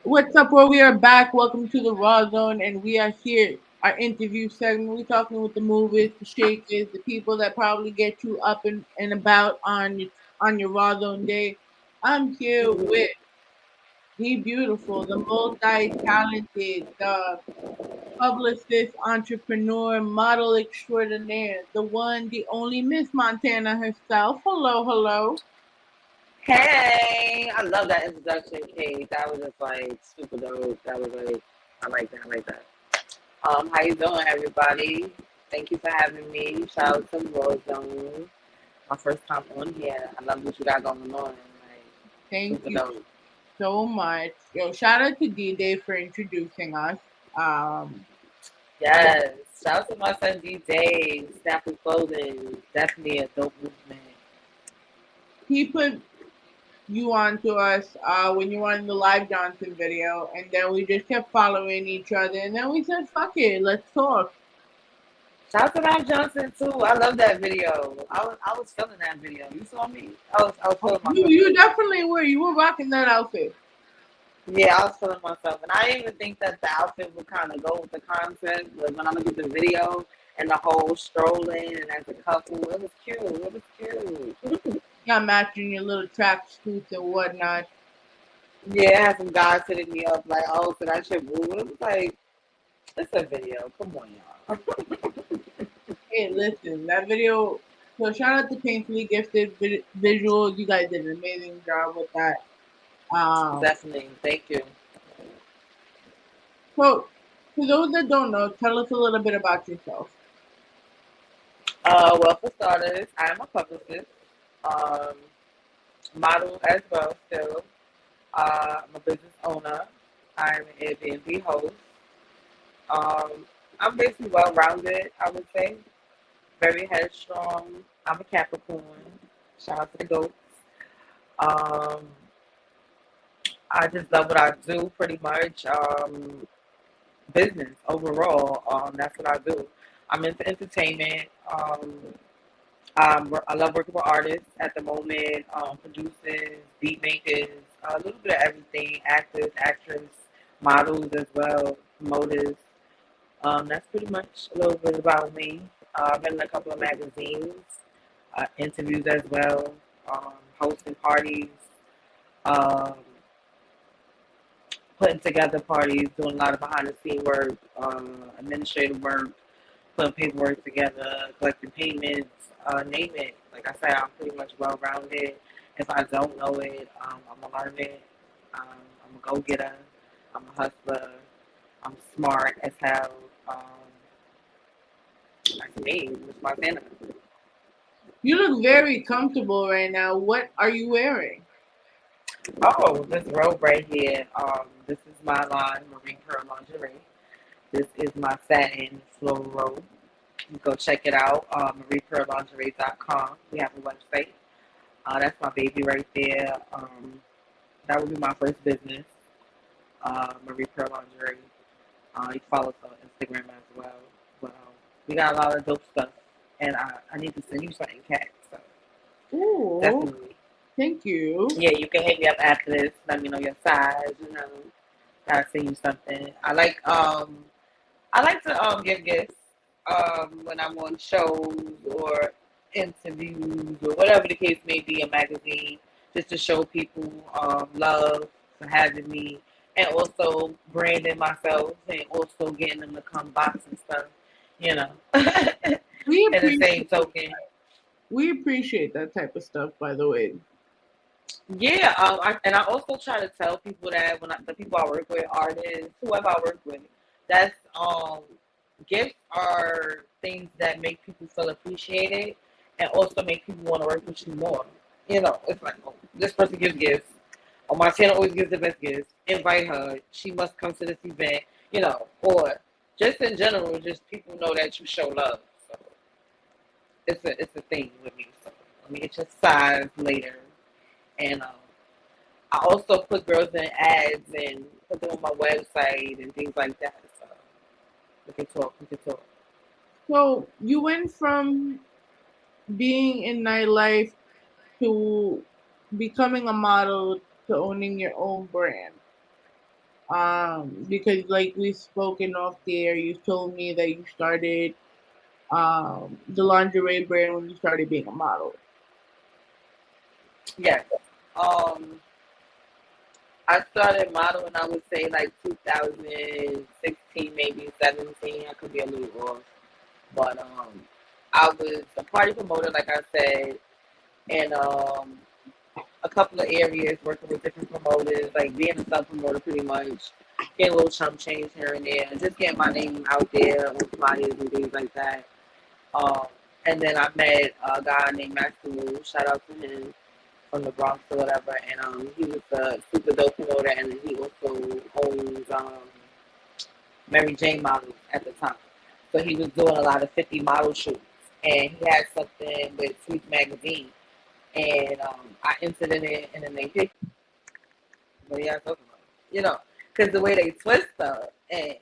What's up, where we are back? Welcome to the Rawrdzone, and we are here, our interview segment. We're talking with the movers, the shakers, the people that probably get you up and about on your Rawrdzone day. I'm here with the beautiful, the multi-talented, the publicist, entrepreneur, model extraordinaire, the one, the only Miss Montana herself. Hello, hello. Hey, I love that introduction, Kate. That was just like super dope. That was like, I like that. How you doing, everybody? Thank you for having me. Shout out to Rawrdzone. My first time on here. I love what you got going on. Like, thank you so much. Yo, shout out to D-Day for introducing us. Yes. Shout out to my son D-Day. Snappy Clothing. Definitely a dope movement. He put you on to us when you were in the Live Johnson video, and then we just kept following each other, and then we said, fuck it, let's talk. Shout out to Live Johnson too. I love that video. I was feeling that video. You saw me? I was feeling myself. You definitely were. You were rocking that outfit. Yeah, I was feeling myself, and I didn't even think that the outfit would kind of go with the concept. But when I look at the video and the whole strolling and as a couple, it was cute. Got matching your little track suits and whatnot. Yeah, I had some guys hitting me up like, oh, so that shit moving. It was like, it's a video. Come on, y'all. Hey, listen, that video. So shout out to Painfully Gifted Visuals. You guys did an amazing job with that. Definitely. Thank you. So, for those that don't know, tell us a little bit about yourself. Well, for starters, I'm a publicist. Model as well still. I'm a business owner. I'm an Airbnb host. I'm basically well-rounded, I would say. Very headstrong. I'm a Capricorn. Shout out to the goats. I just love what I do pretty much. Business overall. That's what I do. I'm into entertainment. I love working with artists at the moment, producers, beat makers, a little bit of everything, actors, actresses, models as well, promoters. That's pretty much a little bit about me. I've been in a couple of magazines, interviews as well, hosting parties, putting together parties, doing a lot of behind-the-scenes work, administrative work, putting paperwork together, collecting payments, name it. Like I said, I'm pretty much well-rounded. If I don't know it, I'm going to learn it. I'm a go-getter. I'm a hustler. I'm smart as hell. That's me, Miss Montana. You look very comfortable right now. What are you wearing? Oh, this robe right here. This is my line, Marine Pearl Lingerie. This is my satin floral robe. You go check it out, mariepearllingerie.com. We have a website. That's my baby right there. That would be my first business, Marie Pearl Lingerie. You can follow us on Instagram as well. But we got a lot of dope stuff, and I need to send you something, Kat. So Ooh, definitely. Thank you. Yeah, you can hit me up after this. Let me know your size. Gotta send you something. I like to give gifts. when I'm on shows or interviews or whatever the case may be, a magazine, just to show people love for having me, and also branding myself and also getting them to come box and stuff, you know. We In the same token. We appreciate that type of stuff, by the way. Yeah, I also try to tell people that when the people I work with, artists, whoever I work with, that's gifts are things that make people feel appreciated and also make people want to work with you more. You know, it's like, oh, this person gives gifts. Oh, Montana always gives the best gifts. Invite her. She must come to this event. You know, or just in general, just people know that you show love. So it's a thing with me. So let me get your size later. And I also put girls in ads and put them on my website and things like that. So we can talk. So you went from being in nightlife to becoming a model to owning your own brand. Because like we've spoken off the air, you told me that you started the lingerie brand when you started being a model. Yes. I started modeling, I would say like 2016, maybe 17. I could be a little off. But I was a party promoter, like I said, in a couple of areas, working with different promoters, like being a sub promoter pretty much, getting a little chump change here and there, and just getting my name out there on flyers and things like that. And then I met a guy named Master Wu, shout out to him, from the Bronx or whatever, and he was a super dope promoter, and he also owns Mary Jane models at the time. So he was doing a lot of 50 model shoots, and he had something with Sweet Magazine, and I entered in it, and then they picked me. What are y'all talking about? You know, because the way they twist stuff, and,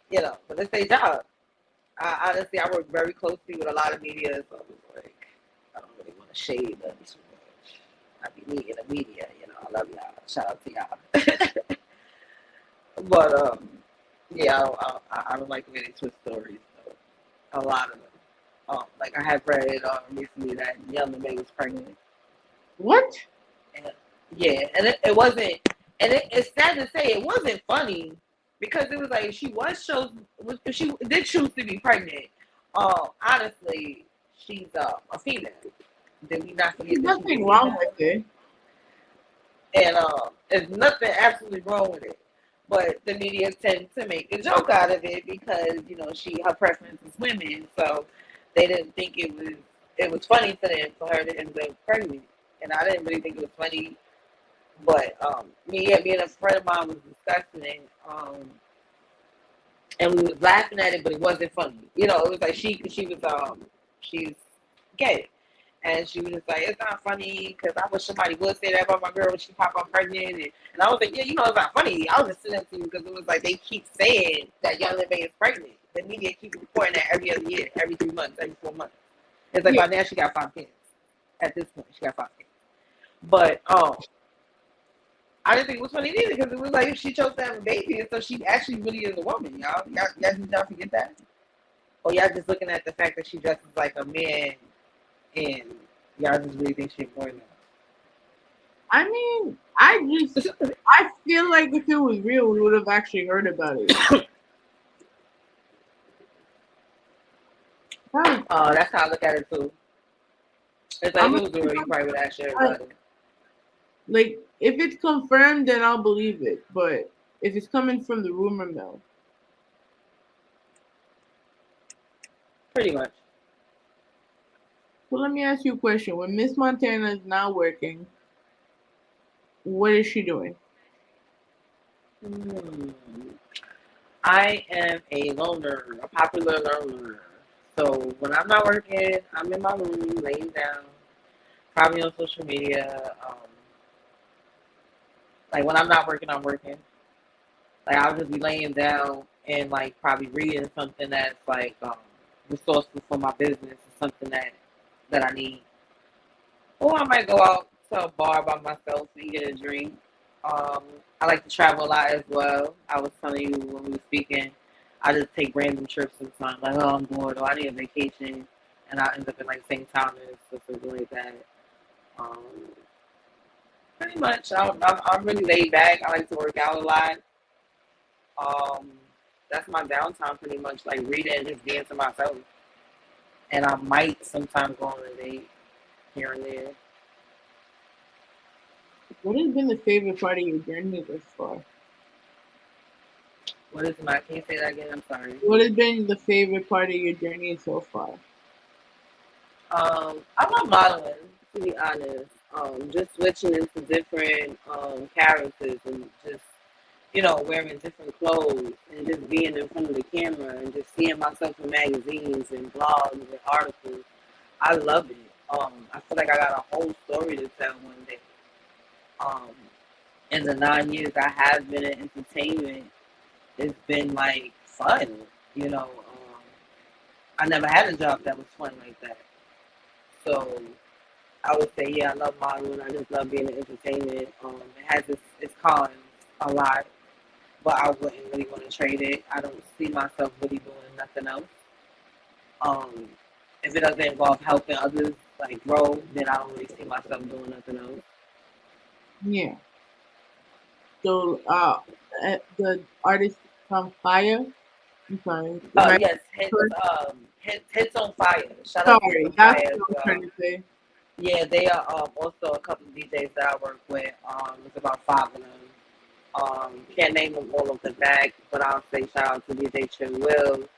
you know, but it's their job. Honestly, I work very closely with a lot of media, so it's like, I don't really want to shade them too much. I be me in the media, you know, I love y'all. Shout out to y'all. But, yeah, I don't like the way they twist stories, so a lot of them. Like I have read recently that Young May was pregnant. What? And, yeah, and it wasn't, and it's sad to say it wasn't funny because it was like she did choose to be pregnant. Honestly, she's a female. Did we not forget? There's nothing wrong with it. And there's nothing absolutely wrong with it. But the media tend to make a joke out of it because, you know, her preference is women, so they didn't think it was funny to them for her to end up pregnant. And I didn't really think it was funny. But me and a friend of mine was discussing it, and we was laughing at it, but it wasn't funny. You know, it was like she's gay. And she was just like, it's not funny because I wish somebody would say that about my girl when she pop up pregnant. And I was like, yeah, you know, it's not funny. I was just sitting there because it was like they keep saying that Young May is pregnant. The media keeps reporting that every other year, every 3 months, every 4 months. It's like by now she got 5 kids. At this point, she got 5 kids. But I didn't think it was funny either because it was like she chose to have a baby, and so she actually really is a woman, y'all. Y'all just forget that? Or y'all just looking at the fact that she dresses like a man and y'all just really think she's more than that? I mean, I feel like if it was real, we would have actually heard about it. That's how I look at it too. It's like if it was real, you probably would actually heard about it. Like, if it's confirmed, then I'll believe it. But if it's coming from the rumor mill. Pretty much. Well, let me ask you a question. When Miss Montana is not working, what is she doing? I am a loner, a popular loner. So when I'm not working, I'm in my room, laying down, probably on social media. Like when I'm not working, I'm working. Like I'll just be laying down and like probably reading something that's like resourceful for my business or something that I need. Or I might go out to a bar by myself and get a drink. I like to travel a lot as well. I was telling you when we were speaking, I just take random trips sometimes, like, oh, I'm bored, or I need a vacation, and I end up in like St. Thomas or something like that. Pretty much, I'm really laid back. I like to work out a lot. That's my downtime pretty much, like reading and just being to myself. And I might sometimes go on a date here and there. What has been the favorite part of your journey thus far? What is my? Can you say that again? I'm sorry. What has been the favorite part of your journey so far? I love modeling, to be honest. Just switching into different characters and just, wearing different clothes and just being in front of the camera and just seeing myself in magazines and blogs and articles. I love it. I feel like I got a whole story to tell one day. In the 9 years I have been in entertainment, it's been like fun, I never had a job that was fun like that. So I would say, yeah, I love modeling. I just love being in entertainment. It has its cons a lot, but I wouldn't really want to trade it. I don't see myself really doing nothing else. If it doesn't involve helping others like grow, then I don't really see myself doing nothing else. Yeah. So, the artist from Fire. I'm sorry. Yes, Hits on Fire. Shout out to Hits on Fire as well. Trying to say. Yeah, they are also a couple of DJs that I work with. There's about 5 of them. Can't name them all of them back, but I'll say shout out to DJ Chin Will,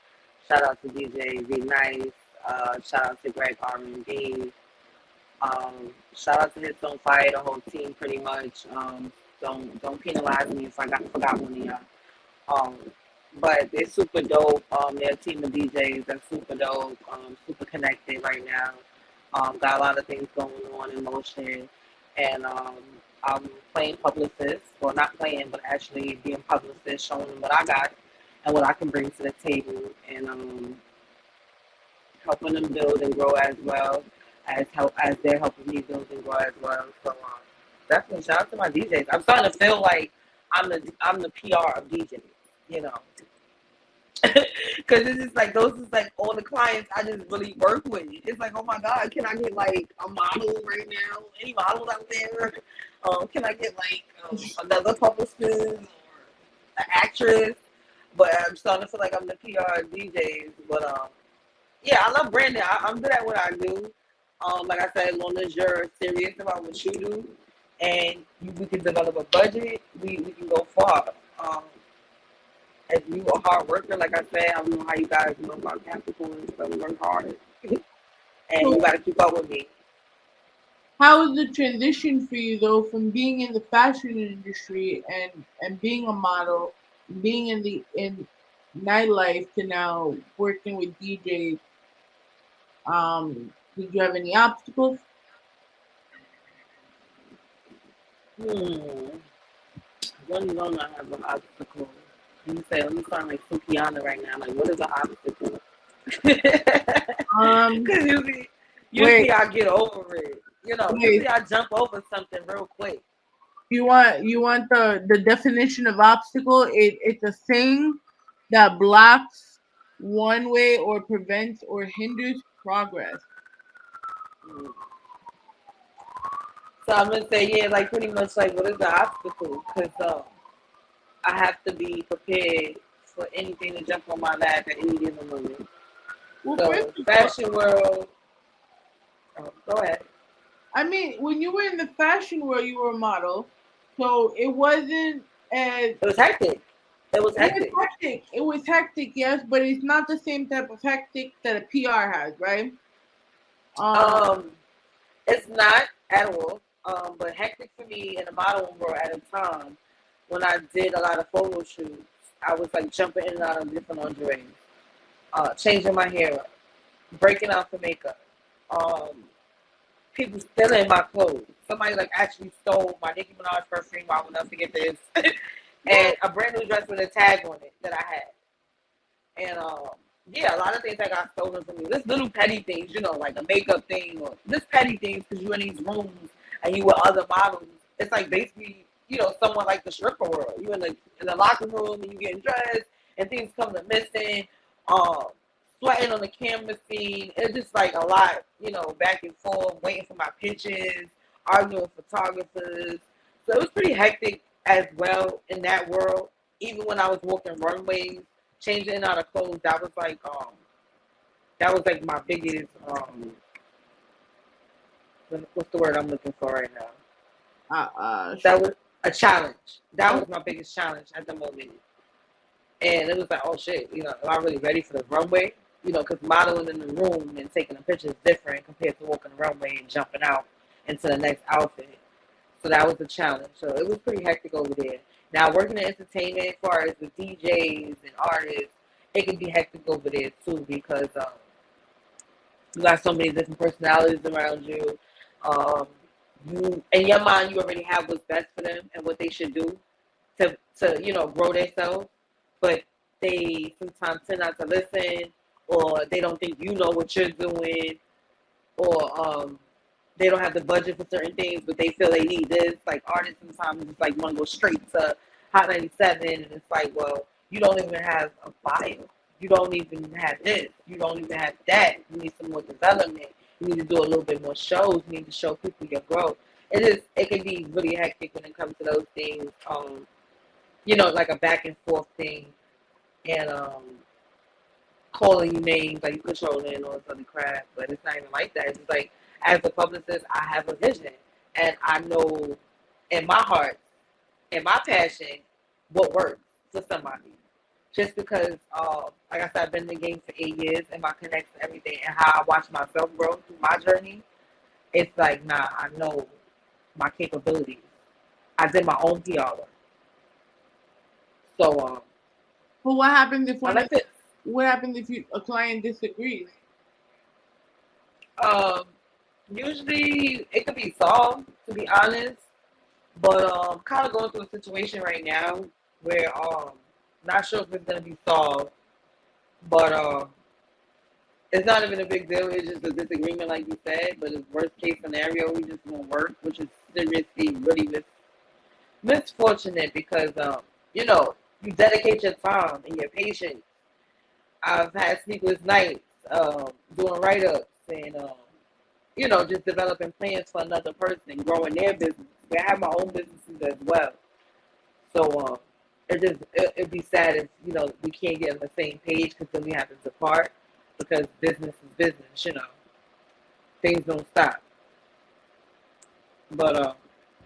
shout out to DJ V Nice, shout out to Greg R&B, shout out to Hits on Fire, the whole team pretty much. Don't penalize me if I forgot one of y'all. But they're super dope. They're a team of DJs that's super dope, super connected right now. Got a lot of things going on in motion. And I'm playing publicist. Well, not playing, but actually being publicist, showing them what I got and what I can bring to the table. And helping them build and grow as well as they're helping me build and grow as well. So definitely shout out to my DJs. I'm starting to feel like I'm the PR of DJs. Because it's just like, those is like all the clients I just really work with. It's like, oh my God, can I get like a model right now? Any models out there? Can I get like another publicist or an actress? But I'm starting to feel like I'm the PR of DJs. But yeah, I love branding. I'm good at what I do. Like I said, as long as you're serious about what you do and we can develop a budget, we can go far. If you a hard worker, like I said, I don't know how you guys know about Capricorn, so work hard. And you got to keep up with me. How was the transition for you, though, from being in the fashion industry and being a model, being in nightlife to now working with DJs? Did you have any obstacles? When don't I have an obstacle? You say, let me sound like Sukiana right now. Like, what is an obstacle? Because usually I get over it. Usually I jump over something real quick. You want the definition of obstacle? It's a thing that blocks one way or prevents or hinders progress. So I'm gonna say, yeah, like pretty much like, what is the obstacle? Because I have to be prepared for anything to jump on my lap at any given moment. Well, so fashion world. Go ahead. I mean, when you were in the fashion world, you were a model, so it wasn't as. It was hectic. It was hectic, yes, but it's not the same type of hectic that a PR has, right? It's not at all. But hectic for me in the modeling world at a time. When I did a lot of photo shoots, I was like jumping in and out of different lingerie, changing my hair up, breaking out the makeup, people stealing my clothes. Somebody like actually stole my Nicki Minaj perfume. I will never forget this, and a brand new dress with a tag on it that I had. And yeah, a lot of things that got stolen from me. This little petty things, like a makeup thing or this petty things because you're in these rooms and you with other models. It's like basically, someone like the stripper world. You in the locker room and you getting dressed and things coming to missing, sweating on the camera scene. It's just like a lot, you know, back and forth, waiting for my pictures, arguing with photographers. So it was pretty hectic as well in that world. Even when I was walking runways, changing in and out of clothes, that was like my biggest what's the word I'm looking for right now? That was a challenge. That was my biggest challenge at the moment. And it was like, oh shit, you know, am I really ready for the runway? You know, because modeling in the room and taking a picture is different compared to walking the runway and jumping out into the next outfit. So that was a challenge. So it was pretty hectic over there. Now, working in entertainment, as far as with DJs and artists, it can be hectic over there too because you got so many different personalities around you. You in your mind, you already have what's best for them and what they should do to you know, grow themselves, but they sometimes tend not to listen, or they don't think you know what you're doing, or they don't have the budget for certain things, but they feel they need this. Like artists sometimes just like want to go straight to Hot 97, and it's like, well, you don't even have a bio. You don't even have this. You don't even have that. You need some more development. You need to do a little bit more shows. You need to show people your growth. It can be really hectic when it comes to those things. You know, like a back and forth thing, and calling you names, like you controlling and all this other crap. But it's not even like that. It's just like, as a publicist, I have a vision, and I know in my heart and my passion what works for somebody. Just because, like I said, I've been in the game for 8 years, and my connects to everything, and how I watch myself grow through my journey, it's like, nah, I know my capabilities. I did my own PR work. So, but what happens if a client disagrees? Usually it could be solved, to be honest. But kind of going through a situation right now where not sure if it's gonna be solved, but it's not even a big deal. It's just a disagreement, like you said. But it's worst case scenario, we just won't work, which is seriously really misfortunate because you know, you dedicate your time and your patience. I've had sleepless nights doing write-ups and you know, just developing plans for another person, growing their business. I have my own businesses as well. So it'd be sad if, you know, we can't get on the same page, because then we have to depart, because business is business, you know. Things don't stop. But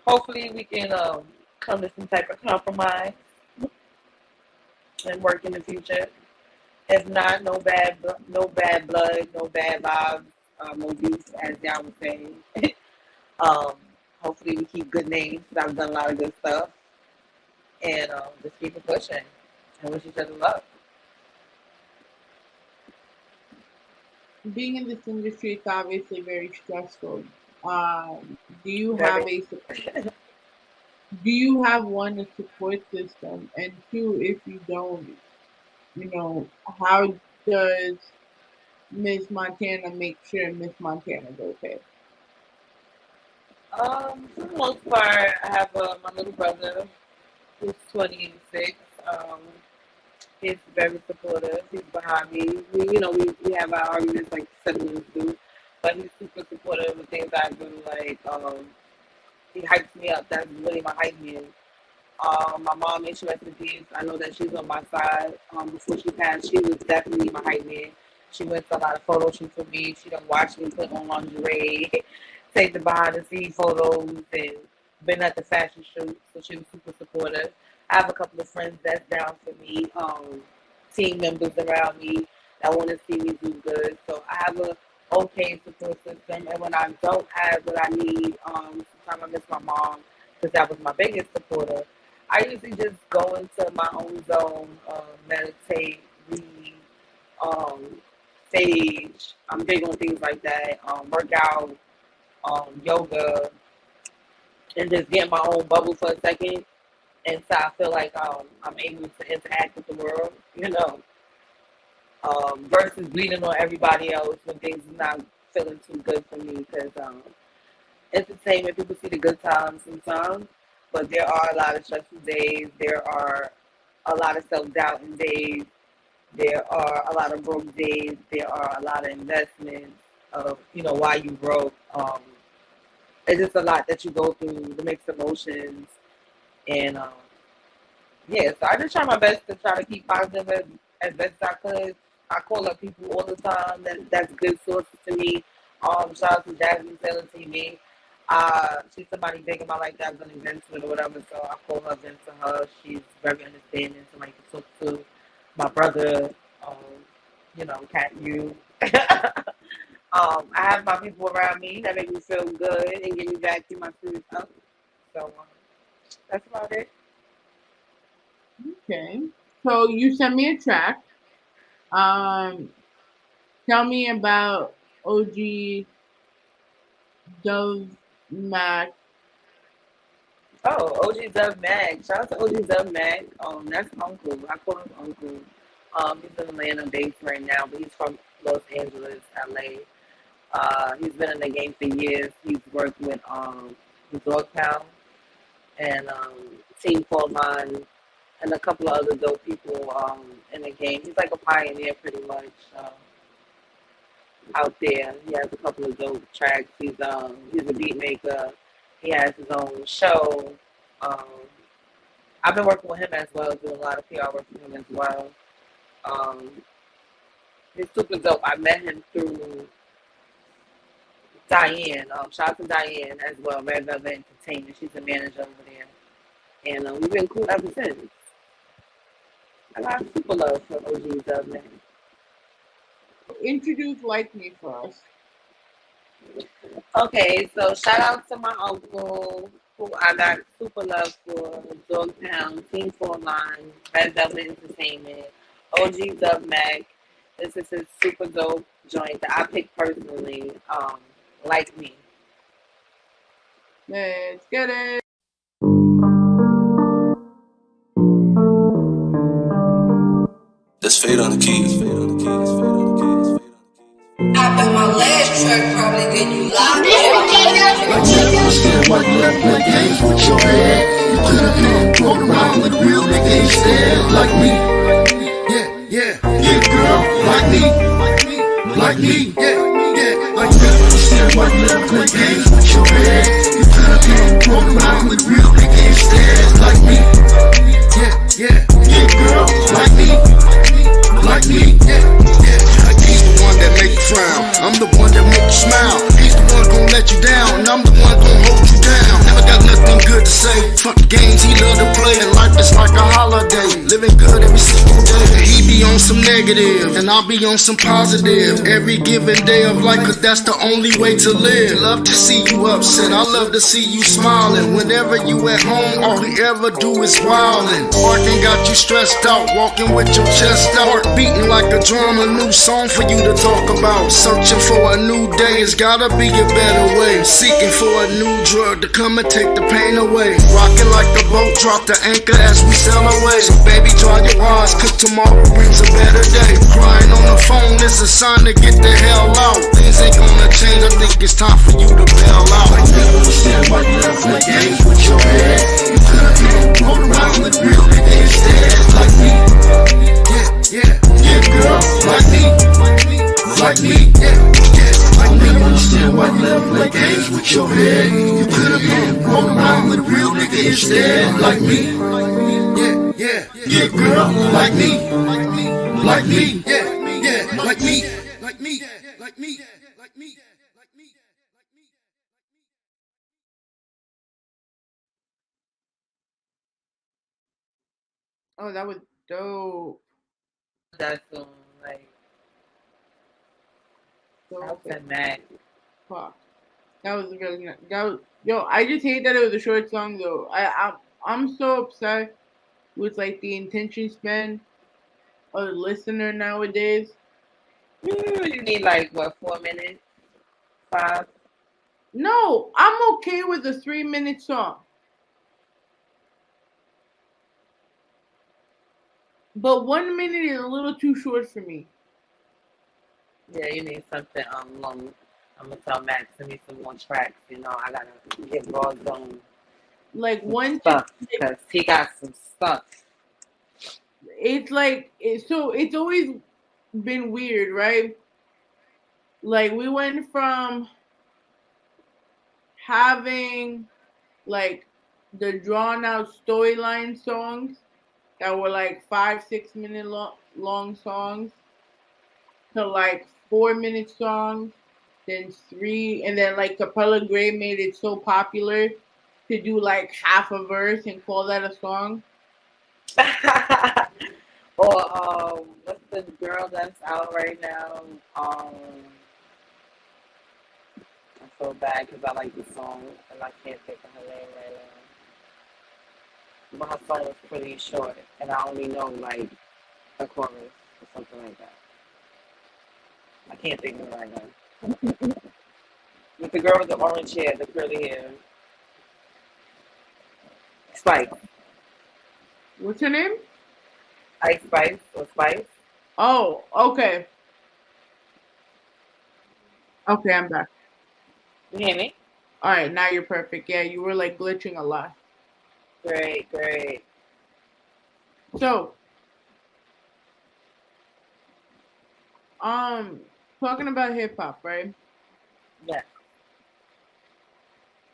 hopefully we can come to some type of compromise and work in the future. If not, no bad blood, no bad vibes, no beef, as y'all was saying. Hopefully we keep good names, because I've done a lot of good stuff. And just keep it pushing and wish each other luck. Being in this industry is obviously very stressful. Do you have a support system? And two, if you don't, you know, how does Miss Montana make sure Miss Montana's okay? For the most part, I have my little brother who's 26. He's very supportive. He's behind me. We have our arguments like siblings do, but he's super supportive of things I do. Like he hypes me up. That's really my hype man. My mom, made sure I know that she's on my side. Before she passed, she was definitely my hype man. She went to a lot of photo shoots with me. She done watched me put on lingerie, take the behind the scenes photos, and been at the fashion shoot. So she was super supportive. I have a couple of friends that's down for me, team members around me that want to see me do good. So I have a okay support system. And when I don't have what I need, sometimes I miss my mom, because that was my biggest supporter. I usually just go into my own zone, meditate, read, stage. I'm big on things like that. Work out, yoga, and just get in my own bubble for a second. And so I feel like I'm able to interact with the world, you know, versus bleeding on everybody else when things are not feeling too good for me. Because entertainment, people see the good times sometimes, but there are a lot of stressful days. There are a lot of self-doubting days. There are a lot of broke days. There are a lot of investments of, why you broke. It's just a lot that you go through, the mixed emotions. And, so I just try my best to try to keep positive as best as I could. I call up people all the time. That's good sources to me. Shout out to Jasmine Taylor TV. She's somebody big in my life that I've done events with or whatever, so I call her, vent to her. She's very understanding, somebody to talk to. My brother, Cat you. I have my people around me that make me feel good and get me back to my food up. So that's about it. Okay. So you sent me a track. Tell me about OG Dove Mac. Oh, OG Dove Mac. Shout out to OG Dove Mac. That's Uncle. I call him Uncle. He's in Atlanta based right now, but he's from Los Angeles, LA. He's been in the game for years. He's worked with the Dog Pound and Team Line and a couple of other dope people in the game. He's like a pioneer pretty much out there. He has a couple of dope tracks. He's a beat maker. He has his own show. I've been working with him as well, doing a lot of PR work with him as well. He's super dope. I met him through Diane. Shout out to Diane as well, Red Velvet Entertainment. She's the manager over there. And we've been cool ever since. I got super love for OG Dub, man. Introduce Like Me for us. Okay, so shout out to my uncle, who I got super love for, Dog Pound, Team 49, Red Velvet Entertainment, OG Dub Mac. This is his super dope joint that I picked personally, Like Me. Let's get it. Let's fade on the keys. I bet my last track probably get you locked Understand why you left play games with your head. You could've been rolled around with a real nigga instead. Like me, yeah, girl, like me, yeah. Like me, understand why you left play games with your head. You could've been rolled around with a real nigga instead. Like me, yeah, girl, like me, yeah. He's the one that make you frown. I'm the one that make you smile. He's the one gon' let you down, and I'm the one gon' hold you down. Never got nothing good to say. Fuck the games he love to play, and life is like a holiday. Living good every single day. He be on some negative, and I'll be on some positive. Every given day of life, 'cause that's the only way to live. Love to see you upset, I love to see you smiling. Whenever you at home, all we ever do is wildin'. Barking got you stressed out, walking with your chest out, beating like a drum. A new song for you to talk about. Searching for a new day, it's gotta be a better way. Seeking for a new drug to come and take the pain away. Rocking like the boat, drop the anchor as we sail away. So baby, dry your eyes, 'cause tomorrow brings a better day. Crying on the phone is a sign to get the hell out. Things ain't gonna change, I think it's time for you to bail out. I never understand why you left play games with your head. You could've been rolled around with real niggas instead. Like me, yeah, girl, like me, yeah. I never understand why you left play games with your head. You could've been rolled around with a real nigga instead. Like me, yeah, girl, like me, yeah, like me. Oh, that was dope. That song, like, Mac. Fuck. That was really nice. I just hate that it was a short song though. I'm so upset with like the attention span of the listener nowadays. You need like what, 4 minutes? 5? No, I'm okay with a 3-minute song. But 1 minute is a little too short for me. Yeah, you need something long. I'm gonna tell Max to need some more tracks. I gotta get Rawrrzone. Like one stuff, because he got some stuff. it's like it's always been weird, right? Like we went from having like the drawn out storyline songs that were like 5-6 minute long songs to like 4 minute songs, then three, and then like Capella Gray made it so popular to do like half a verse and call that a song. Or what's the girl that's out right now? I feel bad because I like the song and I can't think of her name right now. But her song is pretty short and I only know like a chorus or something like that. I can't think of it right now. With the girl with the orange hair, the curly hair. Spice. What's her name? Ice Spice or Spice. Oh, okay. Okay, I'm back. You hear me? All right, now you're perfect. Yeah, you were like glitching a lot. Great, great. So, talking about hip hop, right? Yeah.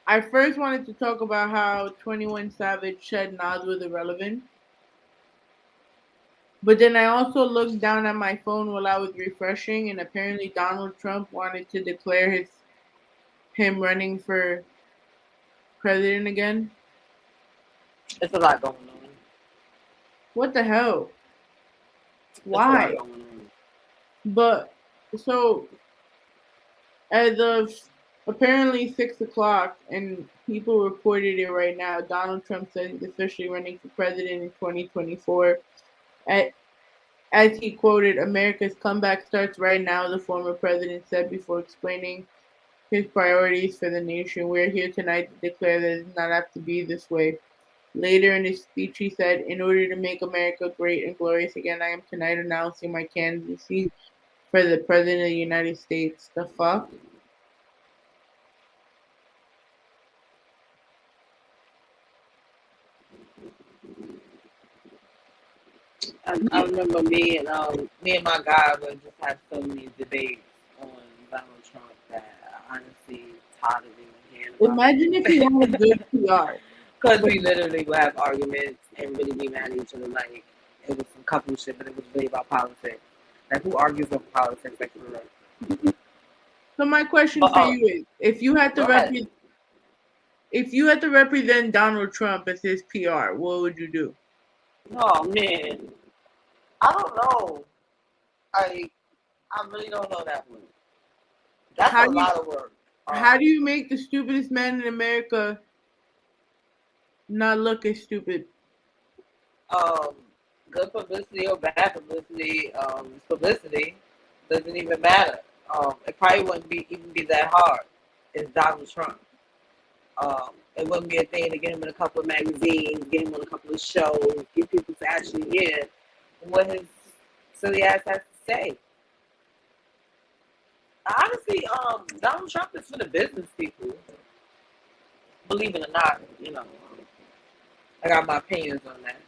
I first wanted to talk about how 21 Savage said Nas was irrelevant. But then I also looked down at my phone while I was refreshing, and apparently Donald Trump wanted to declare him running for president again. It's a lot going on. What the hell? Why? But so as of apparently 6 o'clock, and people reported it right now, Donald Trump said he's officially running for president in 2024. As he quoted, "America's comeback starts right now," the former president said before explaining his priorities for the nation. "We're here tonight to declare that it does not have to be this way." Later in his speech, he said, "In order to make America great and glorious again, I am tonight announcing my candidacy for the President of the United States." The fuck? I remember me and my guy would just have so many debates on Donald Trump that I honestly tired of hearing about. Imagine if he had a good PR. Because we literally would have arguments and really be mad at each other. Like, it was some couple shit, but it was really about politics. Like, who argues over politics? Like, for real? So my question for you is, if you had to represent Donald Trump as his PR, what would you do? Oh man, I don't know. I really don't know that one. That's a lot of work. How do you make the stupidest man in America not look as stupid? Good publicity or bad publicity, publicity doesn't even matter. It probably wouldn't even be that hard. It's Donald Trump. It wouldn't be a thing to get him in a couple of magazines, get him on a couple of shows, get people to actually hear what his silly ass has to say. Honestly, Donald Trump is for the business people. Believe it or not, I got my opinions on that.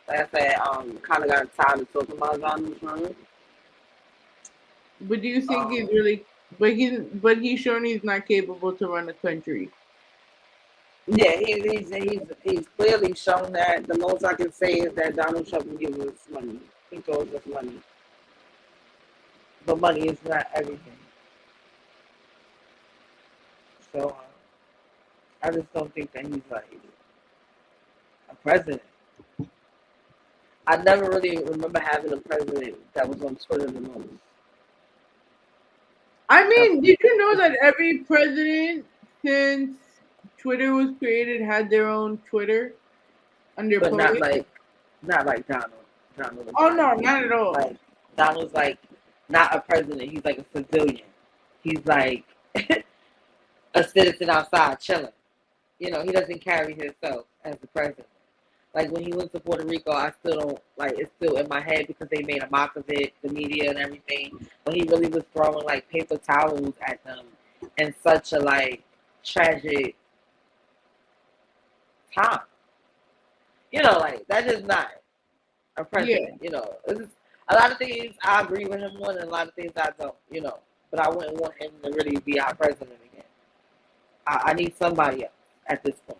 Like I said, kind of got tired of talking about Donald Trump. But do you think he's really? But he's shown he's not capable to run a country. Yeah, he's clearly shown that. The most I can say is that Donald Trump will give us money. He throws us money. But money is not everything. So I just don't think that he's like a president. I never really remember having a president that was on Twitter the most. I mean, did you know that every president since Twitter was created had their own Twitter under but post? not like Donald. Oh no, not at all. Like Donald's like not a president. He's like a civilian. He's like a citizen outside chilling. He doesn't carry himself as the president. Like when he went to Puerto Rico, I still don't it's still in my head because they made a mock of it, the media and everything. When he really was throwing like paper towels at them in such a tragic time. That is not. a president. You know, a lot of things I agree with him on, and a lot of things I don't. You know, but I wouldn't want him to really be our president again. I need somebody else at this point.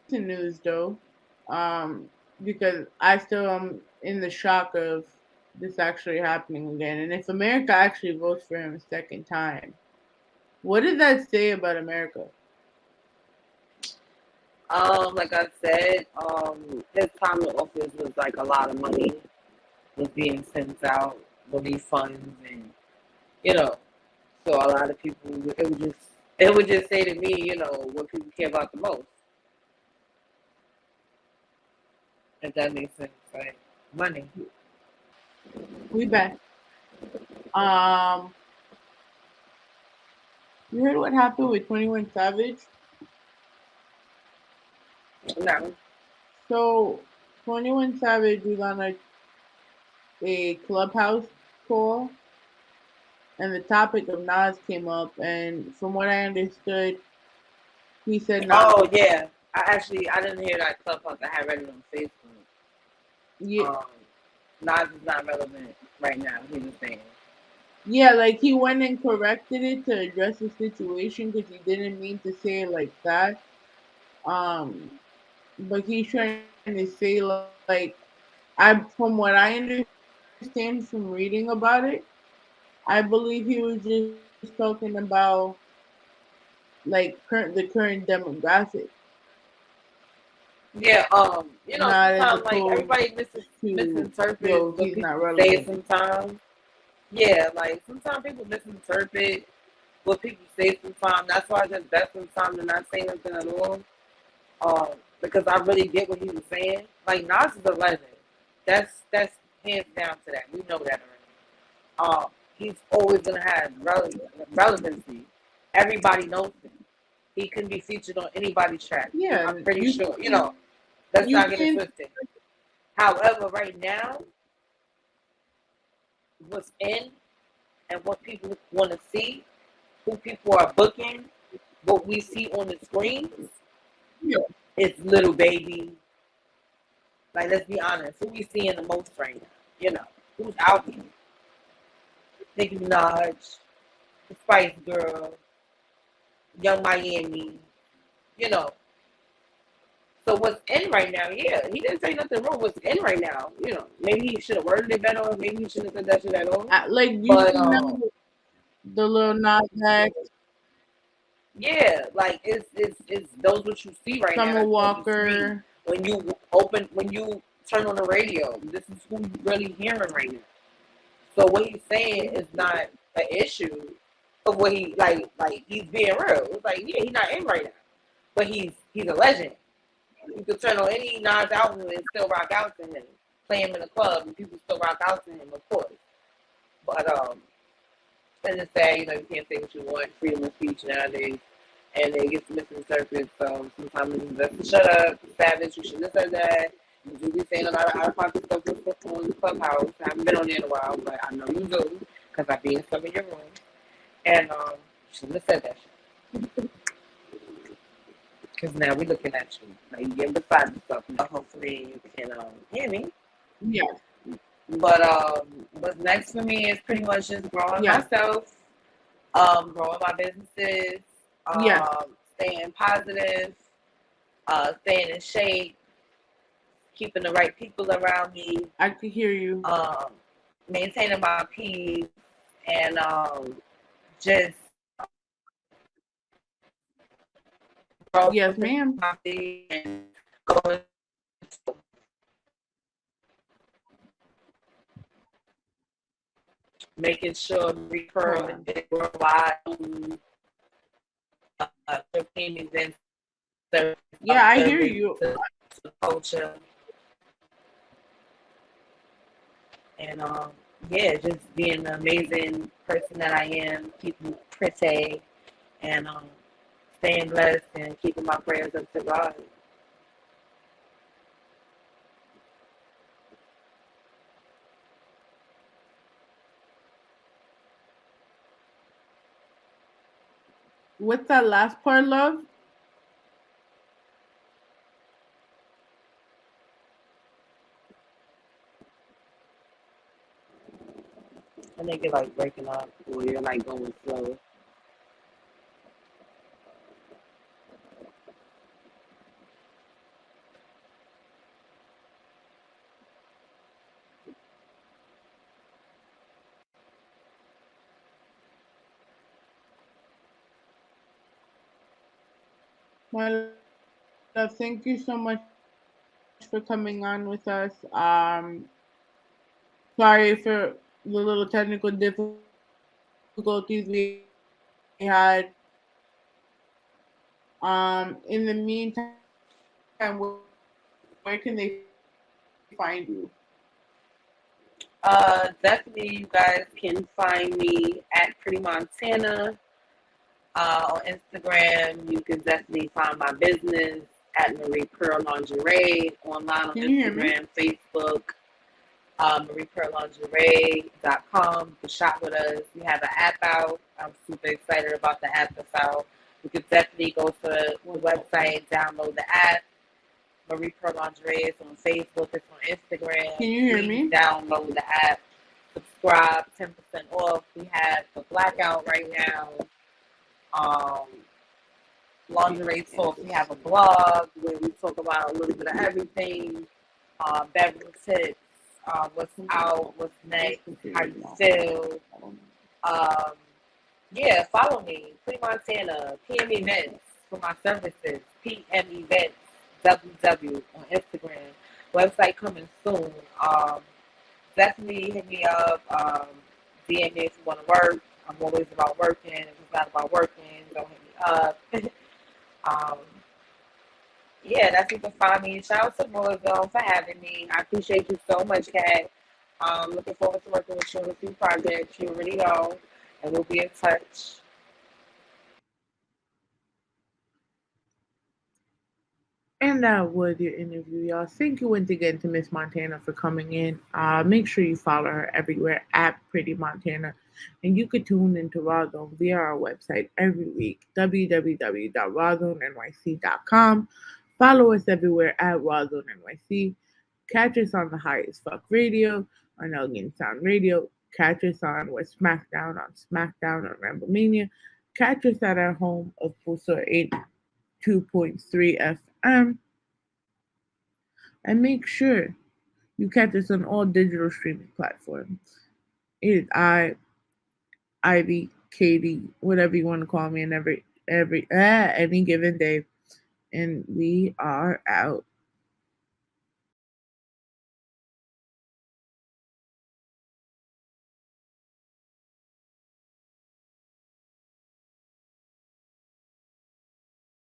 News though, because I still am in the shock of this actually happening again. And if America actually votes for him a second time, what does that say about America? Like I said, his time in office was like a lot of money was being sent out, relief funds, and you know, so a lot of people it would just say to me, you know, what people care about the most. If that makes sense, right? Money. We back. You heard what happened with 21 Savage? No. So 21 Savage was on a clubhouse call, and the topic of Nas came up, and from what I understood, he said Nas. Oh yeah, I didn't hear that clubhouse. I had read it on Facebook. Yeah. Nas is not relevant right now. He was saying. Yeah, like he went and corrected it to address the situation because he didn't mean to say it like that. But he's trying to say like from what I understand from reading about it, I believe he was just talking about like the current demographic. Yeah, you know, Not sometimes like everybody misinterprets what he's people not say relevant. sometimes. Yeah, like sometimes people misinterpret what people say sometimes. That's why I just best sometimes to not say nothing at all. Because I really get what he was saying. Like Nas is a legend. That's hands down to that. We know that already. He's always gonna have relevancy. Everybody knows him. He can be featured on anybody's track. Yeah, I'm pretty sure. You know, let's not get it twisted. However, right now, what's in and what people want to see, who people are booking, what we see on the screens, it's Little Baby. Like, let's be honest, who we seeing the most right now? You know, who's out here? Nicki Minaj, the Spice Girl, Young Miami, you know. So what's in right now, yeah, he didn't say nothing wrong. What's in right now, you know, maybe he should have worded it better, or maybe he shouldn't have said that shit at all. Like you know, the little Nas X. Yeah, like it's those what you see right now. Summer Walker. When you turn on the radio, this is who you really hearing right now. So what he's saying is not an issue of what he like he's being real. It's like, yeah, he's not in right now, but he's a legend. You could turn on any Nas album and still rock out to him. Play him in a club and people still rock out to him, of course. But and it's sad, you know, you can't say what you want, freedom of speech nowadays, and it gets misinterpreted. So sometimes it's best to shut up. Savage, you shouldn't have said that. You do be saying a lot of out-of-pocket stuff on the clubhouse. I haven't been on there in a while, but I know you do because I be in some of your rooms. And you shouldn't have said that shit. Because now we're looking at you. Now you're getting beside yourself. Hopefully you can hear me. Yeah. But what's next for me is pretty much just growing myself, growing my businesses, staying positive, staying in shape, keeping the right people around me. I can hear you. Maintaining my peace and just yes, ma'am. And going making sure Recurl and Big Worldwide events. Yeah, I hear you. To culture. And yeah, just being the amazing person that I am, keeping pretty, and staying blessed and keeping my prayers up to God. What's that last part, love? think you're like breaking up or you're like going slow. My love, thank you so much for coming on with us. Sorry for the little technical difficulties we had. In the meantime, where can they find you? Definitely, you guys can find me at Pretty Montana on Instagram. You can definitely find my business at Marie Pearl Lingerie online on Instagram, Facebook, MariePearlLingerie.com. You can shop with us. We have an app out. I'm super excited about the app that's out. You can definitely go to the website, download the app. Marie Pearl Lingerie is on Facebook, it's on Instagram. Can you hear me? Download the app, subscribe, 10% off. We have the blackout right now. Lingerie Talk, we have a blog where we talk about a little bit of everything. Beverly tips, what's out, what's next, how you feel. Yeah, follow me, Pretty Montana, PM Events for my services, PM Events. WW on Instagram. Website coming soon. Definitely hit me up. DM me if you want to work. I'm always about working. If it's not about working, don't hit me up. Yeah, that's you can find me. Shout out to Rawrrzone for having me. I appreciate you so much, Kat. Looking forward to working with you on a few projects. You already know, and we'll be in touch. And that was your interview, y'all. Thank you once again to Miss Montana for coming in. Make sure you follow her everywhere at Pretty Montana. And you could tune into Rawrrzone via our website every week, www.rawrzonenyc.com. Follow us everywhere at Rawrrzone NYC. Catch us on the Highest Fuck Radio, on Elgin Sound Radio. Catch us on What's SmackDown on Ramblemania. Catch us at our home of Puso 82.3 FM. And make sure you catch us on all digital streaming platforms. It is Ivy, Katie, whatever you want to call me, and any given day. And we are out.